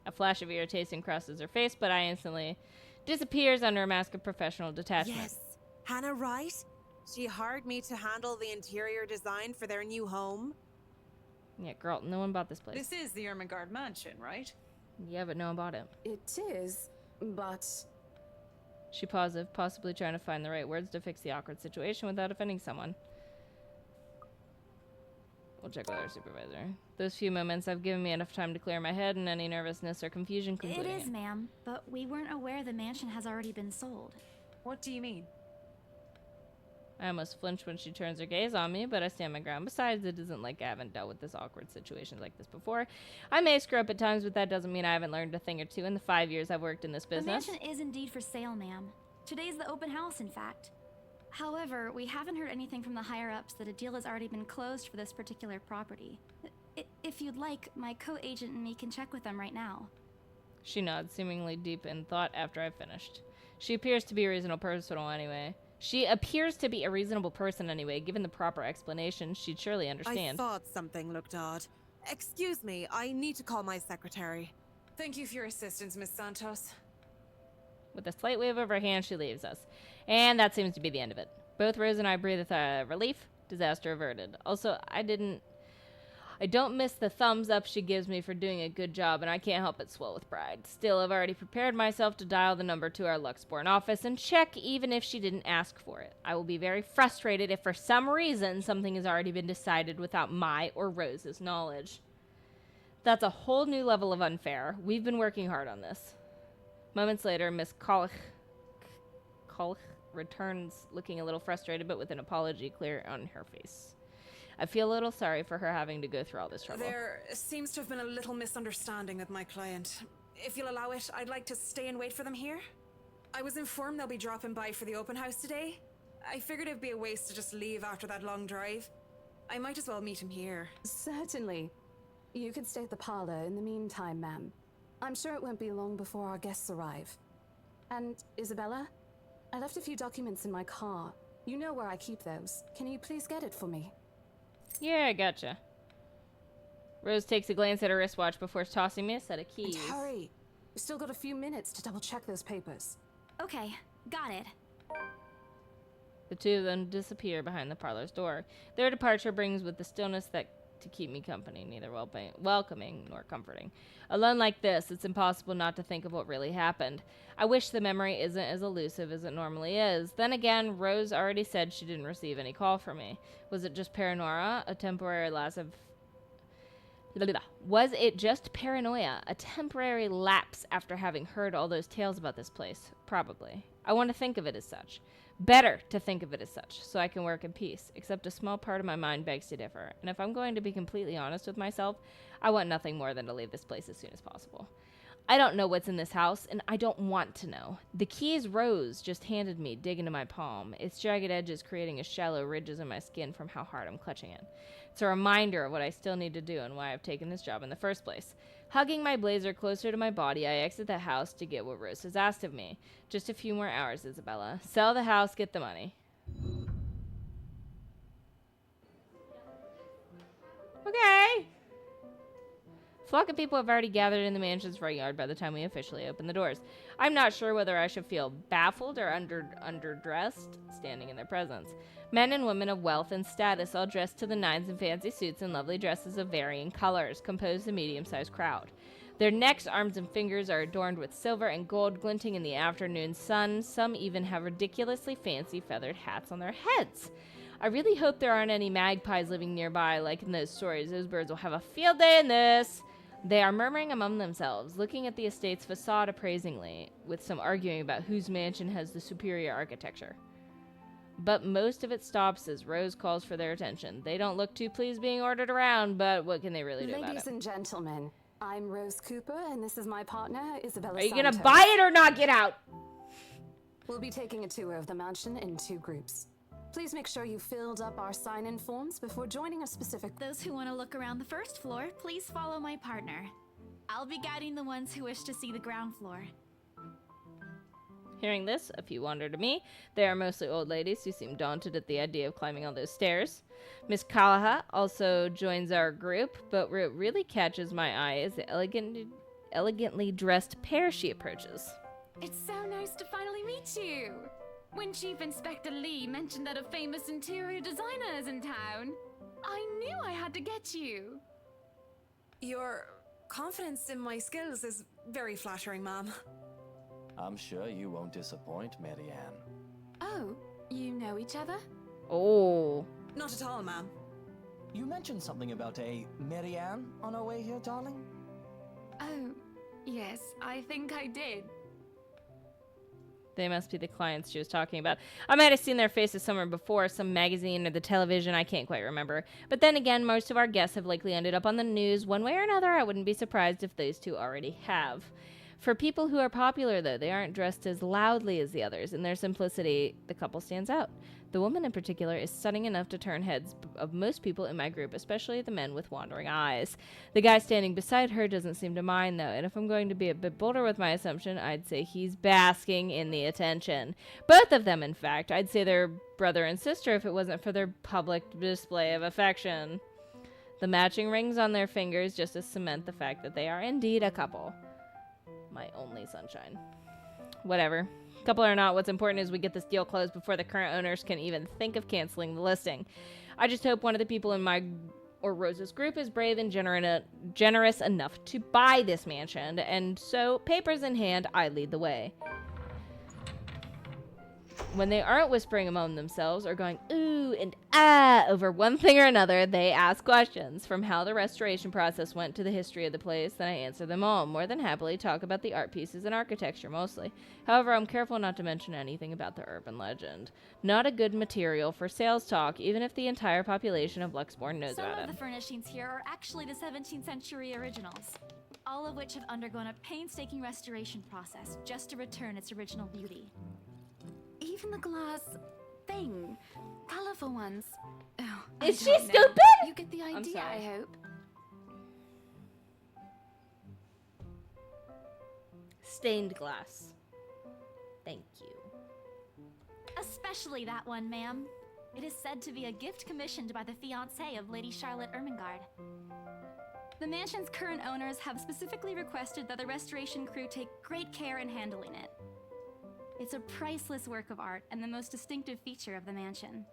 A flash of irritation crosses her face, but I instantly disappears under a mask of professional detachment. Yes. Hannah Wright? She hired me to handle the interior design for their new home. Yeah, girl, no one bought this place. This is the Ermengarde mansion, right? Yeah, but no one bought it. It is, but... She pauses, possibly trying to find the right words to fix the awkward situation without offending someone. We'll check with our supervisor. Those few moments have given me enough time to clear my head and any nervousness or confusion It concluding is, ma'am, but we weren't aware the mansion has already been sold. What do you mean? I almost flinch when she turns her gaze on me, but I stand my ground. Besides, it isn't like I haven't dealt with this awkward situations like this before. I may screw up at times, but that doesn't mean I haven't learned a thing or two in the 5 years I've worked in this business. The mansion is indeed for sale, ma'am. Today's the open house, in fact. However, we haven't heard anything from the higher-ups that a deal has already been closed for this particular property. If you'd like, my co-agent and me can check with them right now. She nods, seemingly deep in thought after I've finished. She appears to be a reasonable person anyway. Given the proper explanation, she'd surely understand. I thought something looked odd. Excuse me, I need to call my secretary. Thank you for your assistance, Miss Santos. With a slight wave of her hand, she leaves us. And that seems to be the end of it. Both Rose and I breathe a relief. Disaster averted. Also, I don't miss the thumbs up she gives me for doing a good job, and I can't help but swell with pride. Still, I've already prepared myself to dial the number to our Luxborn office and check even if she didn't ask for it. I will be very frustrated if for some reason something has already been decided without my or Rose's knowledge. That's a whole new level of unfair. We've been working hard on this. Moments later, Miss Kolch returns looking a little frustrated, but with an apology clear on her face. I feel a little sorry for her having to go through all this trouble. There seems to have been a little misunderstanding with my client. If you'll allow it, I'd like to stay and wait for them here. I was informed they'll be dropping by for the open house today. I figured it'd be a waste to just leave after that long drive. I might as well meet him here. Certainly. You could stay at the parlor in the meantime, ma'am. I'm sure it won't be long before our guests arrive. And, Isabella, I left a few documents in my car. You know where I keep those. Can you please get it for me? Yeah, I gotcha. Rose takes a glance at her wristwatch before tossing me a set of keys. And hurry! We've still got a few minutes to double-check those papers. Okay, got it. The two of them disappear behind the parlor's door. Their departure brings with the stillness that to keep me company, neither welcoming nor comforting. Alone like this, it's impossible not to think of what really happened. I wish the memory isn't as elusive as it normally is. Then again, Rose already said she didn't receive any call from me. Was it just paranoia, a temporary lapse of... Was it just paranoia, a temporary lapse after having heard all those tales about this place? Probably. I want to think of it as such. Better to think of it as such, so I can work in peace, except a small part of my mind begs to differ, and if I'm going to be completely honest with myself, I want nothing more than to leave this place as soon as possible. I don't know what's in this house, and I don't want to know. The keys Rose just handed me dig into my palm, its jagged edges creating shallow ridges in my skin from how hard I'm clutching it. It's a reminder of what I still need to do and why I've taken this job in the first place. Hugging my blazer closer to my body, I exit the house to get what Rose has asked of me. Just a few more hours, Isabella. Sell the house, get the money. Okay. Flock of people have already gathered in the mansion's front yard by the time we officially open the doors. I'm not sure whether I should feel baffled or underdressed standing in their presence. Men and women of wealth and status, all dressed to the nines in fancy suits and lovely dresses of varying colors, compose the medium-sized crowd. Their necks, arms, and fingers are adorned with silver and gold glinting in the afternoon sun. Some even have ridiculously fancy feathered hats on their heads. I really hope there aren't any magpies living nearby like in those stories. Those birds will have a field day in this. They are murmuring among themselves, looking at the estate's facade appraisingly, with some arguing about whose mansion has the superior architecture. But most of it stops as Rose calls for their attention. They don't look too pleased being ordered around, but what can they really do about it? Ladies and gentlemen, I'm Rose Cooper, and this is my partner, Isabella Are you gonna Santos. buy it or not? Get out! We'll be taking a tour of the mansion in 2 groups. Please make sure you filled up our sign-in forms before joining a specific... Those who want to look around the first floor, please follow my partner. I'll be guiding the ones who wish to see the ground floor. Hearing this, a few wander to me. They are mostly old ladies who seem daunted at the idea of climbing all those stairs. Miss Callahan also joins our group, but what really catches my eye is the elegantly dressed pair she approaches. It's so nice to finally meet you. When Chief Inspector Lee mentioned that a famous interior designer is in town, I knew I had to get you. Your confidence in my skills is very flattering, ma'am. I'm sure you won't disappoint, Marianne. Oh, you know each other? Oh. Not at all, ma'am. You mentioned something about a Marianne on our way here, darling? Oh, yes, I think I did. They must be the clients she was talking about. I might have seen their faces somewhere before, some magazine or the television, I can't quite remember. But then again, most of our guests have likely ended up on the news one way or another. I wouldn't be surprised if those two already have. For people who are popular, though, they aren't dressed as loudly as the others. In their simplicity, the couple stands out. The woman in particular is stunning enough to turn heads of most people in my group, especially the men with wandering eyes. The guy standing beside her doesn't seem to mind, though, and if I'm going to be a bit bolder with my assumption, I'd say he's basking in the attention. Both of them, in fact. I'd say they're brother and sister if it wasn't for their public display of affection. The matching rings on their fingers just to cement the fact that they are indeed a couple. My only sunshine. Whatever. Couple or not, what's important is we get this deal closed before the current owners can even think of canceling the listing. I just hope one of the people in my or Rose's group is brave and generous enough to buy this mansion, and so, papers in hand, I lead the way. When they aren't whispering among themselves or going ooh and ah over one thing or another, they ask questions. From how the restoration process went to the history of the place, then I answer them all. More than happily talk about the art pieces and architecture mostly. However, I'm careful not to mention anything about the urban legend. Not a good material for sales talk, even if the entire population of Luxborn knows about it. Some of the furnishings here are actually the 17th century originals, all of which have undergone a painstaking restoration process just to return its original beauty. Even the glass thing. Colorful ones. Oh, Is she don't know. stupid? You get the idea, sorry. I hope. Stained glass. Thank you. Especially that one, ma'am. It is said to be a gift commissioned by the fiancé of Lady Charlotte Ermengarde. The mansion's current owners have specifically requested that the restoration crew take great care in handling it. It's a priceless work of art and the most distinctive feature of the mansion.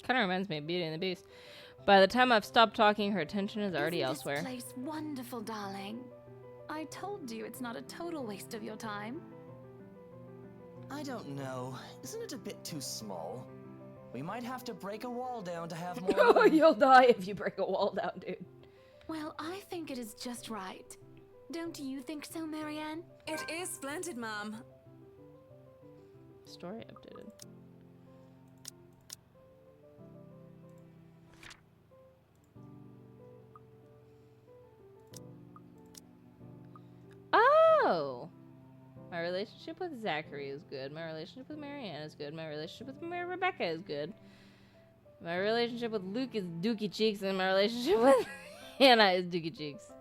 Kind of reminds me of Beauty and the Beast. By the time I've stopped talking, her attention is already Isn't elsewhere. This place wonderful, darling. I told you it's not a total waste of your time. I don't know. Isn't it a bit too small? We might have to break a wall down to have more room. You'll die if you break a wall down, dude. Well, I think it is just right. Don't you think so, Marianne? It is splendid, ma'am. Story updated. Oh! My relationship with Zachary is good. My relationship with Marianne is good. My relationship with Rebecca is good. My relationship with Luke is Dookie Cheeks, and my relationship with Hannah is Dookie Cheeks.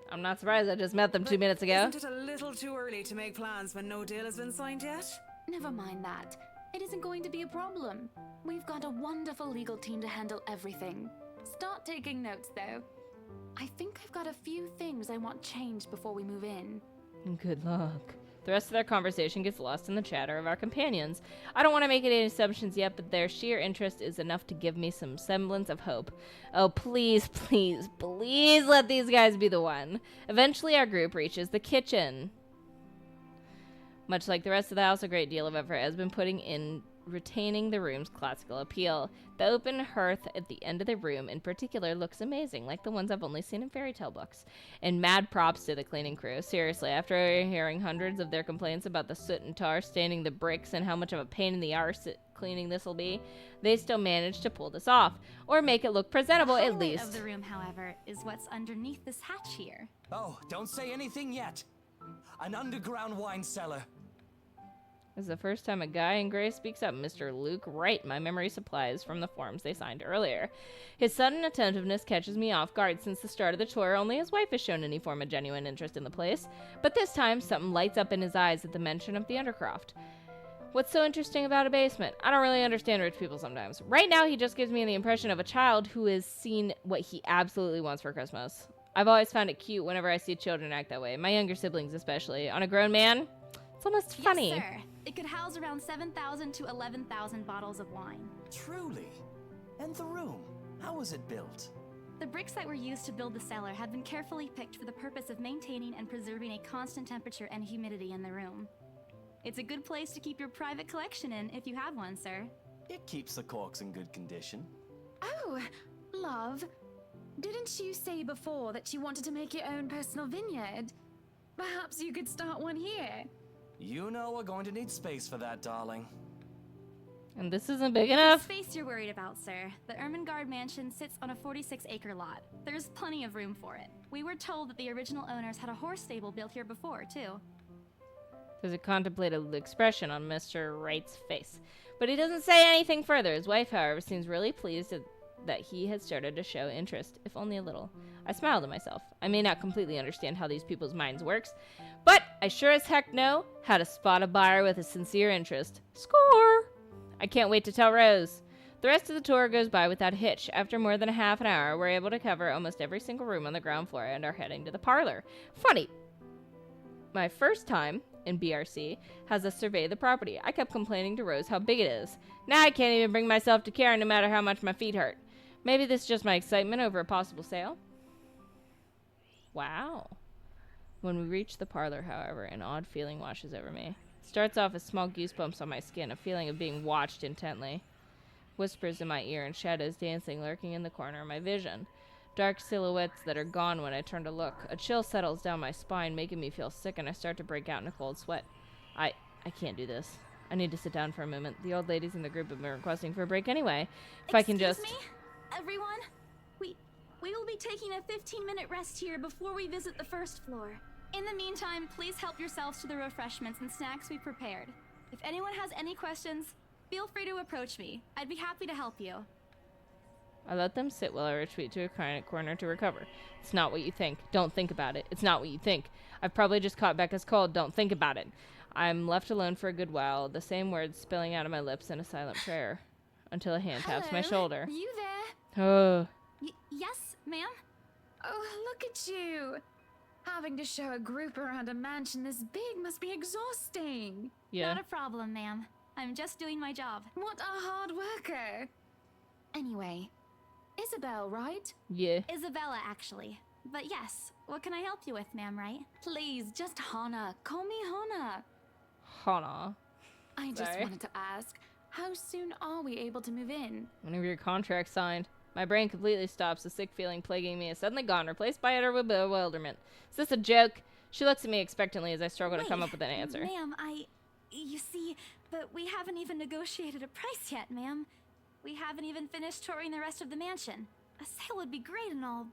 I'm not surprised I just met them 2 minutes ago. Isn't it a little too early to make plans when no deal has been signed yet? Never mind that. It isn't going to be a problem. We've got a wonderful legal team to handle everything. Start taking notes, though. I think I've got a few things I want changed before we move in. Good luck. The rest of their conversation gets lost in the chatter of our companions. I don't want to make any assumptions yet, but their sheer interest is enough to give me some semblance of hope. Oh, please, please, please let these guys be the one. Eventually, our group reaches the kitchen. Much like the rest of the house, a great deal of effort has been putting in retaining the room's classical appeal. The open hearth at the end of the room in particular looks amazing, like the ones I've only seen in fairy tale books. And mad props to the cleaning crew. Seriously, after hearing hundreds of their complaints about the soot and tar staining the bricks and how much of a pain in the arse cleaning this will be, they still managed to pull this off, or make it look presentable at least. The highlight of the room, however, is what's underneath this hatch here. Oh, don't say anything yet. An underground wine cellar. This is the first time a guy in gray speaks up. Mr. Luke Wright, my memory supplies from the forms they signed earlier. His sudden attentiveness catches me off guard. Since the start of the tour, only his wife has shown any form of genuine interest in the place. But this time, something lights up in his eyes at the mention of the Undercroft. What's so interesting about a basement? I don't really understand rich people sometimes. Right now, he just gives me the impression of a child who has seen what he absolutely wants for Christmas. I've always found it cute whenever I see children act that way, my younger siblings especially. On a grown man, it's almost funny. Yes, sir. It could house around 7,000 to 11,000 bottles of wine. Truly? And the room? How was it built? The bricks that were used to build the cellar have been carefully picked for the purpose of maintaining and preserving a constant temperature and humidity in the room. It's a good place to keep your private collection in if you have one, sir. It keeps the corks in good condition. Oh, love. Didn't you say before that you wanted to make your own personal vineyard? Perhaps you could start one here. You know we're going to need space for that, darling. And this isn't big enough? The space you're worried about, sir. The Ermengarde mansion sits on a 46-acre lot. There's plenty of room for it. We were told that the original owners had a horse stable built here before, too. There's a contemplative expression on Mr. Wright's face. But he doesn't say anything further. His wife, however, seems really pleased that he had started to show interest, if only a little. I smiled to myself. I may not completely understand how these people's minds works, but I sure as heck know how to spot a buyer with a sincere interest. Score! I can't wait to tell Rose. The rest of the tour goes by without a hitch. After more than a half an hour, we're able to cover almost every single room on the ground floor and are heading to the parlor. Funny. My first time in BRC has us survey the property. I kept complaining to Rose how big it is. Now I can't even bring myself to care no matter how much my feet hurt. Maybe this is just my excitement over a possible sale. Wow. When we reach the parlor, however, an odd feeling washes over me. It starts off as small goosebumps on my skin, a feeling of being watched intently. Whispers in my ear and shadows dancing, lurking in the corner of my vision. Dark silhouettes that are gone when I turn to look. A chill settles down my spine, making me feel sick, and I start to break out in a cold sweat. I can't do this. I need to sit down for a moment. The old ladies in the group have been requesting for a break anyway. If I can just... Excuse me? Everyone? We will be taking a 15-minute rest here before we visit the first floor. In the meantime, please help yourselves to the refreshments and snacks we prepared. If anyone has any questions, feel free to approach me. I'd be happy to help you. I let them sit while I retreat to a quiet corner to recover. It's not what you think. Don't think about it. It's not what you think. I've probably just caught Becca's cold. Don't think about it. I'm left alone for a good while, the same words spilling out of my lips in a silent prayer, until a hand taps my shoulder. You there? Oh. Yes, ma'am? Oh, look at you. Having to show a group around a mansion this big must be exhausting. Yeah. Not a problem, ma'am. I'm just doing my job. What a hard worker. Anyway, Isabel, right? Yeah. Isabella, actually. But yes, what can I help you with, ma'am, right? Please, just Hannah. Call me Hannah. Hannah. I just wanted to ask, how soon are we able to move in? Whenever your contract's signed. My brain completely stops. The sick feeling plaguing me is suddenly gone, replaced by utter bewilderment. Is this a joke? She looks at me expectantly as I struggle to come up with an answer. Ma'am, you see, but we haven't even negotiated a price yet, ma'am. We haven't even finished touring the rest of the mansion. A sale would be great and all.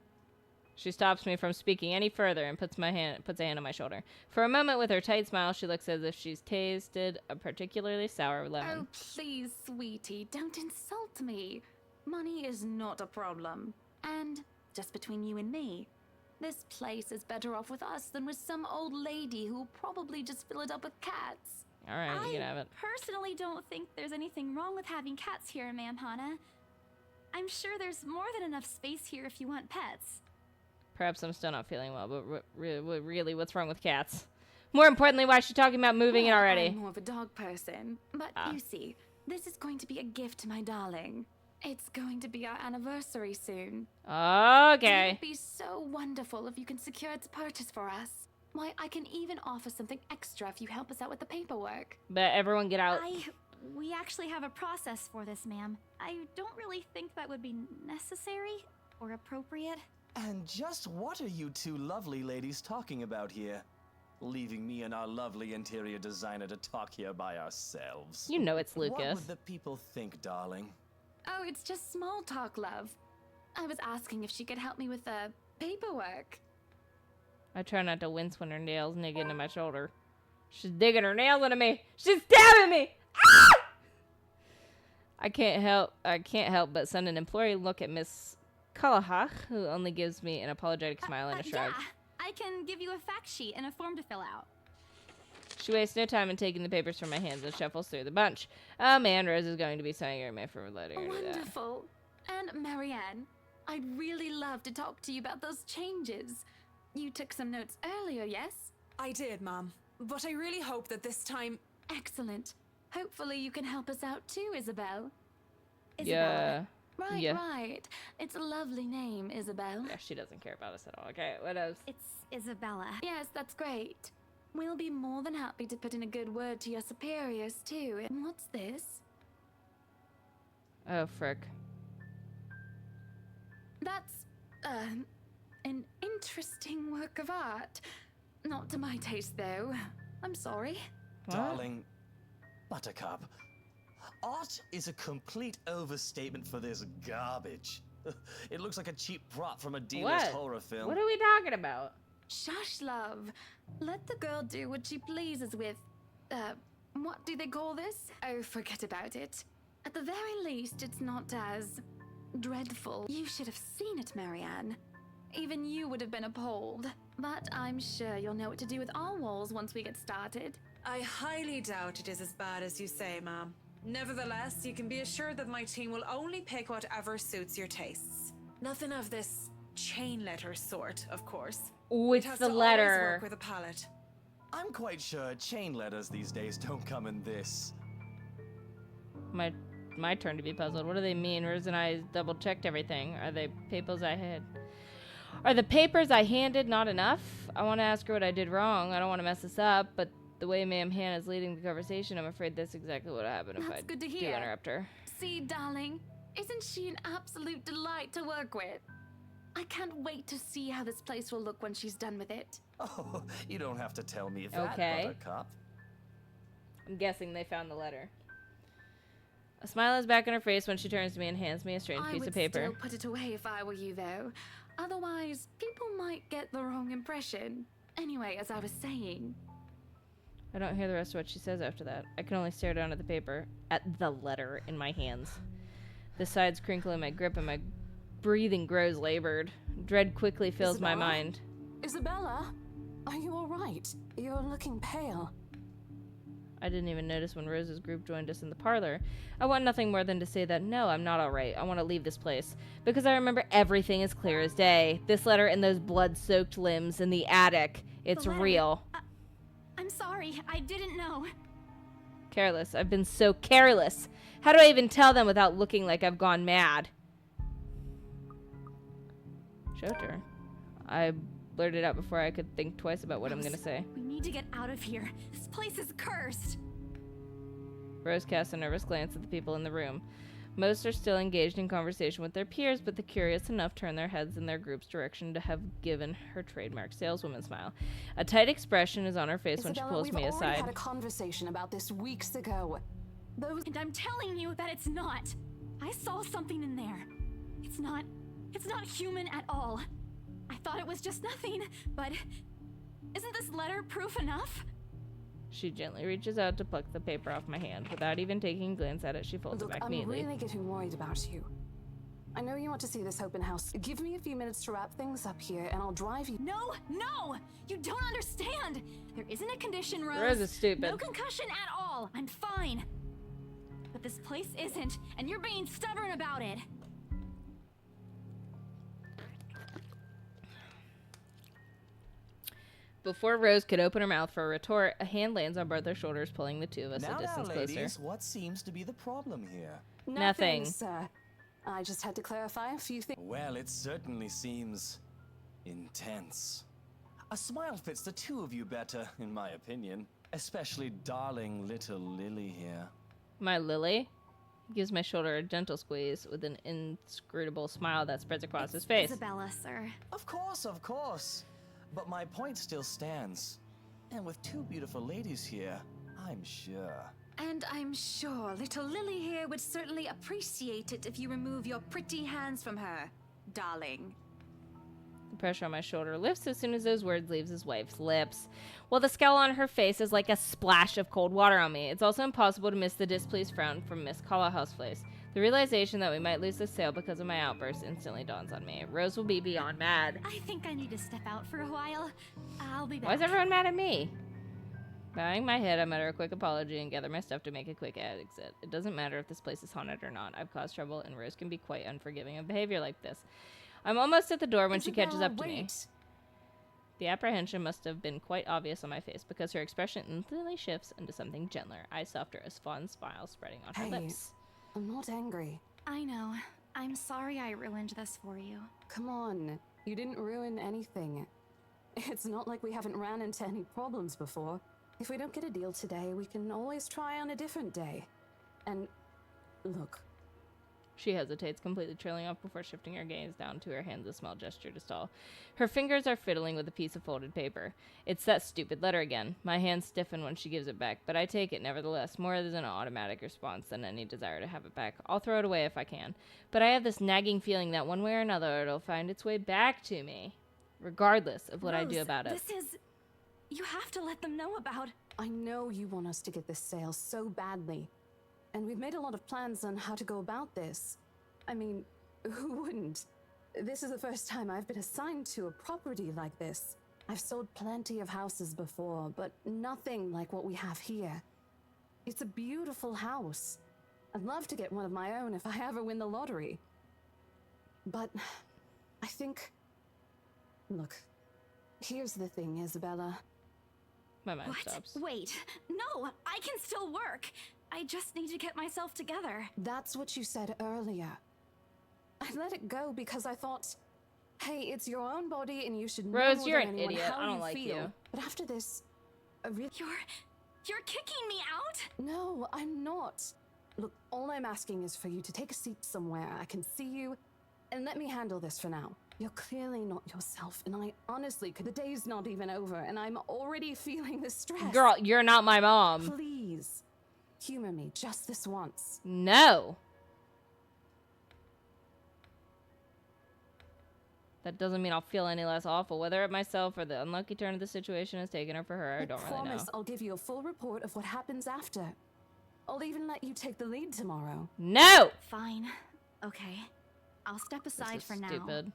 She stops me from speaking any further and puts a hand on my shoulder. For a moment, with her tight smile, she looks as if she's tasted a particularly sour lemon. Oh, please, sweetie, don't insult me. Money is not a problem. And, just between you and me, this place is better off with us than with some old lady who'll probably just fill it up with cats. All right, you can have it. Personally don't think there's anything wrong with having cats here, Ma'am Hana. I'm sure there's more than enough space here if you want pets. Perhaps I'm still not feeling well, but really, what's wrong with cats? More importantly, why is she talking about moving in already? I'm more of a dog person. But you see, this is going to be a gift to my darling. It's going to be our anniversary soon. Okay. It'd be so wonderful if you can secure its purchase for us. Why, I can even offer something extra if you help us out with the paperwork. But everyone get out. We actually have a process for this, ma'am. I don't really think that would be necessary or appropriate. And just what are you two lovely ladies talking about here? Leaving me and our lovely interior designer to talk here by ourselves. You know it's Lucas. What would the people think, darling? Oh, it's just small talk, love. I was asking if she could help me with the paperwork. I try not to wince when her nails dig into my shoulder. She's digging her nails into me. She's stabbing me. Ah! I can't help but send an imploring look at Miss Kalahach, who only gives me an apologetic smile and a shrug. Yeah, I can give you a fact sheet and a form to fill out. She wastes no time in taking the papers from my hands and shuffles through the bunch. Oh man, Rose is going to be signing her man for letting her do that. Wonderful. And Marianne, I'd really love to talk to you about those changes. You took some notes earlier, yes? I did, Mom. But I really hope that this time... Excellent. Hopefully you can help us out too, Isabel. Yeah. Right. It's a lovely name, Isabel. Yeah, she doesn't care about us at all. Okay, what else? It's Isabella. Yes, that's great. We'll be more than happy to put in a good word to your superiors too. And what's this? Oh, frick. That's, an interesting work of art. Not to my taste, though. I'm sorry. What? Darling, Buttercup, art is a complete overstatement for this garbage. It looks like a cheap prop from a D-list horror film. What are we talking about? Shush, love. Let the girl do what she pleases with, what do they call this? Oh, forget about it. At the very least, it's not as dreadful. You should have seen it, Marianne. Even you would have been appalled. But I'm sure you'll know what to do with our walls once we get started. I highly doubt it is as bad as you say, Ma'am. Nevertheless, you can be assured that my team will only pick whatever suits your tastes. Nothing of this chain letter sort, of course. Oh, it's the letter. It has to always work with a palette. I'm quite sure chain letters these days don't come in this. My turn to be puzzled. What do they mean? Rose and I double-checked everything. Are the papers I handed not enough? I want to ask her what I did wrong. I don't want to mess this up, but the way Ma'am Hannah's leading the conversation, I'm afraid that's exactly what would happen if I good to do hear. interrupt her. See, darling, isn't she an absolute delight to work with? I can't wait to see how this place will look when she's done with it. Oh, you don't have to tell me that, Okay. Buttercup. I'm guessing they found the letter. A smile is back on her face when she turns to me and hands me a strange piece of paper. I would still put it away if I were you, though. Otherwise, people might get the wrong impression. Anyway, as I was saying... I don't hear the rest of what she says after that. I can only stare down at the paper, at the letter in my hands. The sides crinkle in my grip and my breathing grows labored. Dread quickly fills my mind. Isabella? Are you alright? You're looking pale. I didn't even notice when Rose's group joined us in the parlor. I want nothing more than to say that no, I'm not alright. I want to leave this place. Because I remember everything as clear as day. This letter and those blood-soaked limbs in the attic. It's real. I'm sorry, I didn't know. Careless. I've been so careless. How do I even tell them without looking like I've gone mad? Shoter. I blurted out before I could think twice about what I'm gonna say. We need to get out of here. This place is cursed. Rose casts a nervous glance at the people in the room. Most are still engaged in conversation with their peers, but the curious enough turn their heads in their group's direction to have given her trademark saleswoman smile. A tight expression is on her face when she pulls me we've aside. already had a conversation about this weeks ago. And I'm telling you that it's not. I saw something in there. It's not human at all. I thought it was just nothing, but isn't this letter proof enough? She gently reaches out to pluck the paper off my hand. Without even taking a glance at it, she folds it back I'm neatly. really getting worried about you. I know you want to see this open house. Give me a few minutes to wrap things up here, and I'll drive you. No, no! You don't understand! There isn't a condition, Rose. Rose is stupid. No concussion at all. I'm fine. But this place isn't, and you're being stubborn about it. Before Rose could open her mouth for a retort, a hand lands on both their shoulders, pulling the two of us a distance ladies, closer. what seems to be the problem here? Nothing, sir. I just had to clarify a few things. Well, it certainly seems intense. A smile fits the two of you better, in my opinion. Especially darling little Lily here. My Lily gives my shoulder a gentle squeeze with an inscrutable smile that spreads across his face. Isabella, sir. Of course, of course. But my point still stands. And with two beautiful ladies here, I'm sure. And I'm sure little Lily here would certainly appreciate it if you remove your pretty hands from her, darling. The pressure on my shoulder lifts as soon as those words leaves his wife's lips, while the scowl on her face is like a splash of cold water on me. It's also impossible to miss the displeased frown from Miss Callahan's face. The realization that we might lose the sale because of my outburst instantly dawns on me. Rose will be beyond mad. I think I need to step out for a while. I'll be back. Why is everyone mad at me? Bowing my head, I mutter a quick apology and gather my stuff to make a quick exit. It doesn't matter if this place is haunted or not. I've caused trouble, and Rose can be quite unforgiving of behavior like this. I'm almost at the door when she catches up to me. The apprehension must have been quite obvious on my face, because her expression instantly shifts into something gentler, eyes softer, a fond smile spreading on her lips. I'm not angry. I know. I'm sorry I ruined this for you. Come on. You didn't ruin anything. It's not like we haven't ran into any problems before. If we don't get a deal today, we can always try on a different day. And look. She hesitates, completely trailing off before shifting her gaze down to her hands, a small gesture to stall. Her fingers are fiddling with a piece of folded paper. It's that stupid letter again. My hands stiffen when she gives it back, but I take it nevertheless, more as an automatic response than any desire to have it back. I'll throw it away if I can. But I have this nagging feeling that one way or another it'll find its way back to me, regardless of what Rose, I do about it. This is... You have to let them know about... I know you want us to get this sale so badly. And we've made a lot of plans on how to go about this. I mean, who wouldn't? This is the first time I've been assigned to a property like this. I've sold plenty of houses before, but nothing like what we have here. It's a beautiful house. I'd love to get one of my own if I ever win the lottery. But I think... Look, here's the thing, Isabella. My mind What? stops. Wait. No, I can still work. I just need to get myself together. That's what you said earlier. I let it go because I thought, hey, it's your own body and you should know Rose, more you're than an anyone idiot. how I don't you like feel. you. But after this, I really... You're kicking me out? No, I'm not. Look, all I'm asking is for you to take a seat somewhere I can see you, and let me handle this for now. You're clearly not yourself, and I honestly could... The day's not even over, and I'm already feeling the stress. Girl, you're not my mom. Please, humor me just this once. No. That doesn't mean I'll feel any less awful, whether it myself or the unlucky turn of the situation has taken her for her. I don't really know. I promise I'll give you a full report of what happens after. I'll even let you take the lead tomorrow. No! Fine. Okay. I'll step aside for now. Stupid.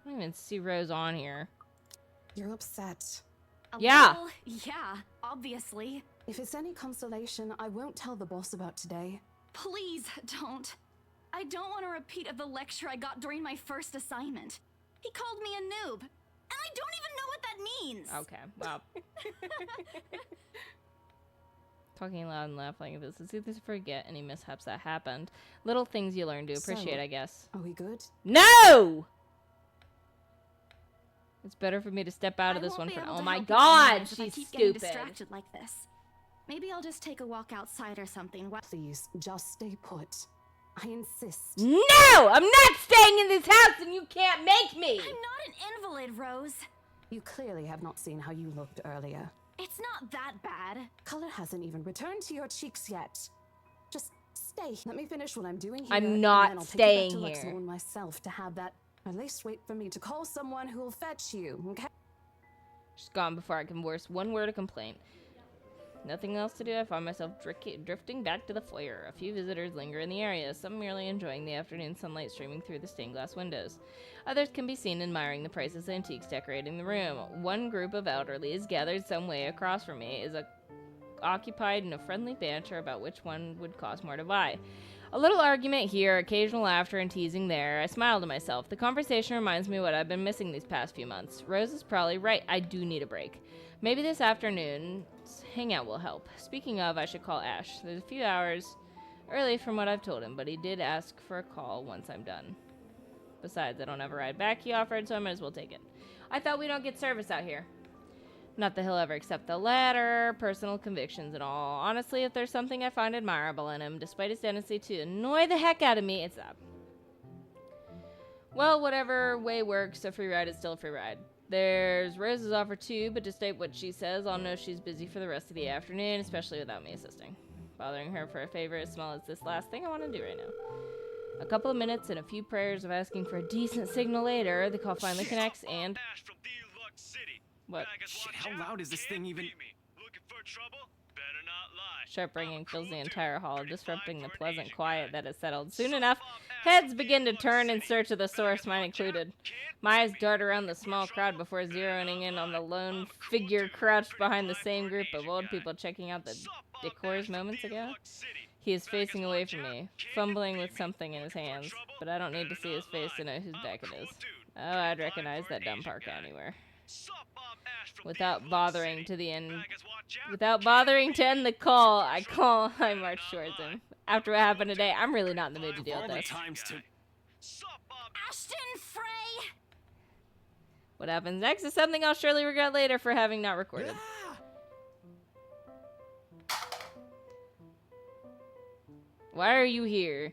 I don't even see Rose on here. You're upset. Yeah. Well, yeah, obviously. If it's any consolation, I won't tell the boss about today. Please don't. I don't want a repeat of the lecture I got during my first assignment. He called me a noob, and I don't even know what that means. Okay, well. Talking loud and laughing like this is easy to forget any mishaps that happened. Little things you learn to appreciate, I guess. Are we good? No! It's better for me to step out of this one for now. Oh my god, she's stupid. Distracted like this. Maybe I'll just take a walk outside or something. Please, just stay put. I insist. No! I'm not staying in this house and you can't make me! I'm not an invalid, Rose. You clearly have not seen how you looked earlier. It's not that bad. Color hasn't even returned to your cheeks yet. Just stay. Let me finish what I'm doing here. I'm not and then I'll staying take you back to here. Luxembourg myself to have that. At least wait for me to call someone who will fetch you, okay? She's gone before I can voice one word of complaint. Nothing else to do, I find myself drifting back to the foyer. A few visitors linger in the area, some merely enjoying the afternoon sunlight streaming through the stained glass windows. Others can be seen admiring the priceless antiques decorating the room. One group of elderlies, gathered some way across from me, is occupied in a friendly banter about which one would cost more to buy. A little argument here, occasional laughter and teasing there. I smile to myself. The conversation reminds me what I've been missing these past few months. Rose is probably right. I do need a break. Maybe this afternoon's hangout will help. Speaking of, I should call Ash. There's a few hours early from what I've told him, but he did ask for a call once I'm done. Besides, I don't have a ride back he offered, so I might as well take it. I thought we don't get service out here. Not that he'll ever accept the latter, personal convictions and all. Honestly, if there's something I find admirable in him, despite his tendency to annoy the heck out of me, it's that. Well, whatever way works, a free ride is still a free ride. There's Rose's offer too, but despite what she says, I'll know she's busy for the rest of the afternoon, especially without me assisting. Bothering her for a favor as small as this last thing I want to do right now. A couple of minutes and a few prayers of asking for a decent signal later, the call finally connects and... What? Shit, how loud is this thing even? Sharp ringing fills the entire hall, disrupting the pleasant quiet that has settled. Soon enough, heads begin to turn in search of the source, mine included. My eyes dart around the small crowd before zeroing in on the lone figure crouched behind the same group of old people checking out the decors moments ago. He is facing away from me, fumbling with something in his hands, but I don't need to see his face to know whose back it is. Oh, I'd recognize that dumb parka anywhere. Without bothering to end the call, I march towards him. After what happened today, I'm really not in the mood to deal with this. Ashton Frey! What happens next is something I'll surely regret later for having not recorded. Why are you here?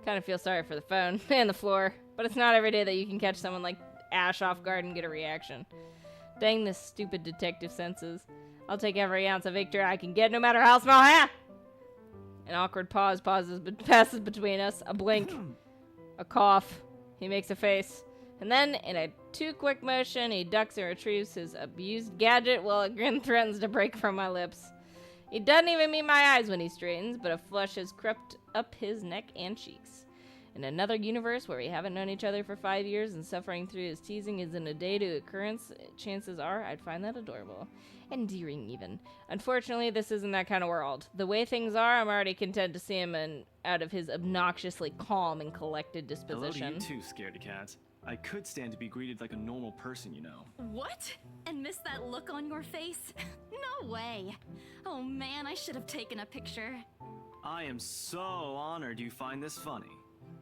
Kind of feel sorry for the phone and the floor, but it's not every day that you can catch someone like Ash off guard and get a reaction. Dang this stupid detective senses. I'll take every ounce of victory I can get, no matter how small. An awkward pause passes between us. A blink. A cough. He makes a face. And then, in a too-quick motion, he ducks and retrieves his abused gadget while a grin threatens to break from my lips. He doesn't even meet my eyes when he straightens, but a flush has crept up his neck and cheeks. In another universe where we haven't known each other for 5 years and suffering through his teasing isn't a day-to occurrence, chances are I'd find that adorable. Endearing, even. Unfortunately, this isn't that kind of world. The way things are, I'm already content to see him out of his obnoxiously calm and collected disposition. Hello to you too, scaredy cat. I could stand to be greeted like a normal person, you know. What? And miss that look on your face? No way. Oh man, I should have taken a picture. I am so honored you find this funny.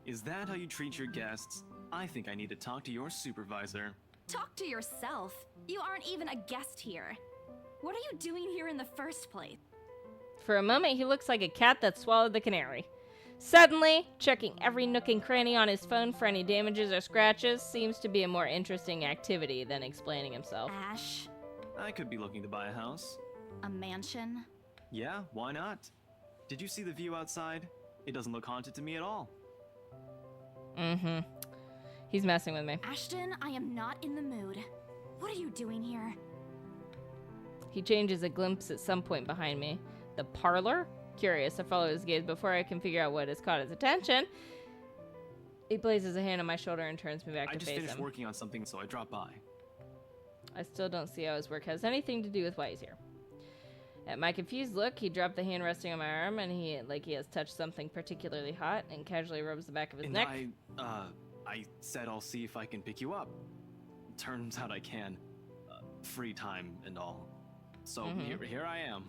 Is that how you treat your guests? I think I need to talk to your supervisor. Talk to yourself. You aren't even a guest here. What are you doing here in the first place? For a moment, he looks like a cat that swallowed the canary. Suddenly, checking every nook and cranny on his phone for any damages or scratches seems to be a more interesting activity than explaining himself. Ash? I could be looking to buy a house. A mansion? Yeah, why not? Did you see the view outside? It doesn't look haunted to me at all. Mm-hmm. He's messing with me. Ashton, I am not in the mood. What are you doing here? He changes a glimpse at some point behind me. The parlor? Curious, I follow his gaze before I can figure out what has caught his attention. He places a hand on my shoulder and turns me back to face him. I just finished working on something, so I dropped by. I still don't see how his work has anything to do with why he's here. At my confused look, he dropped the hand resting on my arm, and he has touched something particularly hot, and casually rubs the back of his neck. I said I'll see if I can pick you up. Turns out I can. Free time and all. So here I am.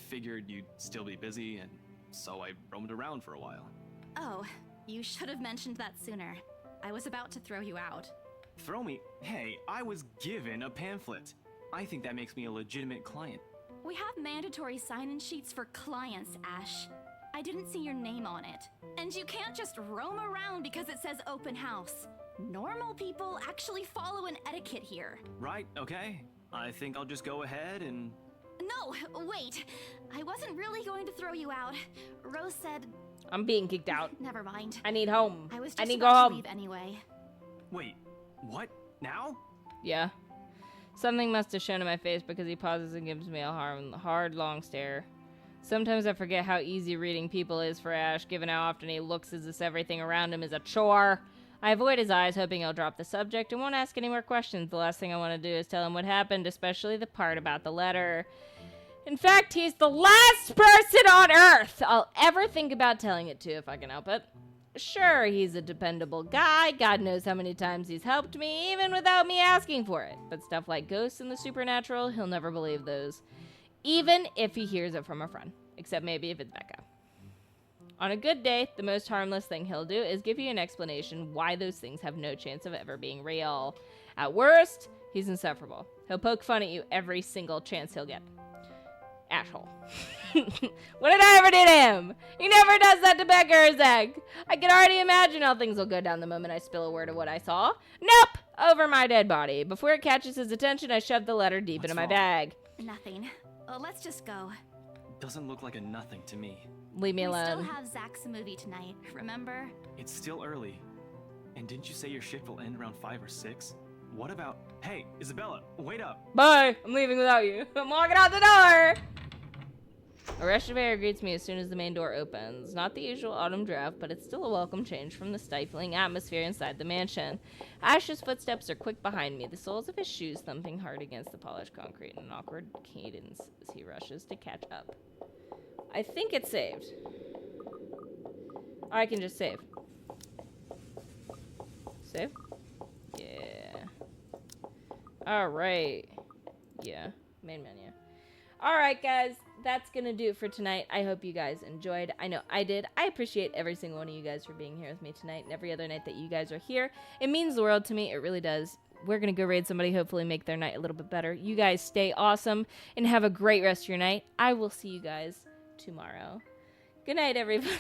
Figured you'd still be busy, and so I roamed around for a while. Oh, you should have mentioned that sooner. I was about to throw you out. Throw me? Hey, I was given a pamphlet. I think that makes me a legitimate client. We have mandatory sign-in sheets for clients, Ash. I didn't see your name on it. And you can't just roam around because it says open house. Normal people actually follow an etiquette here. Right, okay. I think I'll just go ahead and... No, wait. I wasn't really going to throw you out. Rose said... I'm being kicked out. Never mind. I need home. I was just about to to home. Leave anyway. Wait, what? Now? Yeah. Something must have shown in my face because he pauses and gives me a hard, long stare. Sometimes I forget how easy reading people is for Ash, given how often he looks as if everything around him is a chore. I avoid his eyes, hoping he'll drop the subject, and won't ask any more questions. The last thing I want to do is tell him what happened, especially the part about the letter. In fact, he's the last person on Earth I'll ever think about telling it to if I can help it. Sure, he's a dependable guy. God knows how many times he's helped me, even without me asking for it. But stuff like ghosts and the supernatural, he'll never believe those. Even if he hears it from a friend. Except maybe if it's Becca. On a good day, the most harmless thing he'll do is give you an explanation why those things have no chance of ever being real. At worst, he's insufferable. He'll poke fun at you every single chance he'll get. Asshole. What did I ever do to him? He never does that to Becca or Zeg. I can already imagine how things will go down the moment I spill a word of what I saw. Nope! Over my dead body. Before it catches his attention, I shove the letter deep into my bag. Nothing. Let's just go. Doesn't look like a nothing to me. Leave me alone. We still have Zach's movie tonight, remember? It's still early. And didn't you say your shift will end around 5 or 6? What about... Hey, Isabella, wait up. Bye! I'm leaving without you. I'm walking out the door! A rush of air greets me as soon as the main door opens. Not the usual autumn draft, but it's still a welcome change from the stifling atmosphere inside the mansion. Ash's footsteps are quick behind me, the soles of his shoes thumping hard against the polished concrete in an awkward cadence as he rushes to catch up. I think it's saved. I can just save. Save? Yeah. Alright. Yeah. Main menu. Alright, guys. That's gonna do it for tonight. I hope you guys enjoyed. I know I did. I appreciate every single one of you guys for being here with me tonight and every other night that you guys are here. It means the world to me. It really does. We're gonna go raid somebody, hopefully make their night a little bit better. You guys stay awesome and have a great rest of your night. I will see you guys tomorrow. Good night, everybody.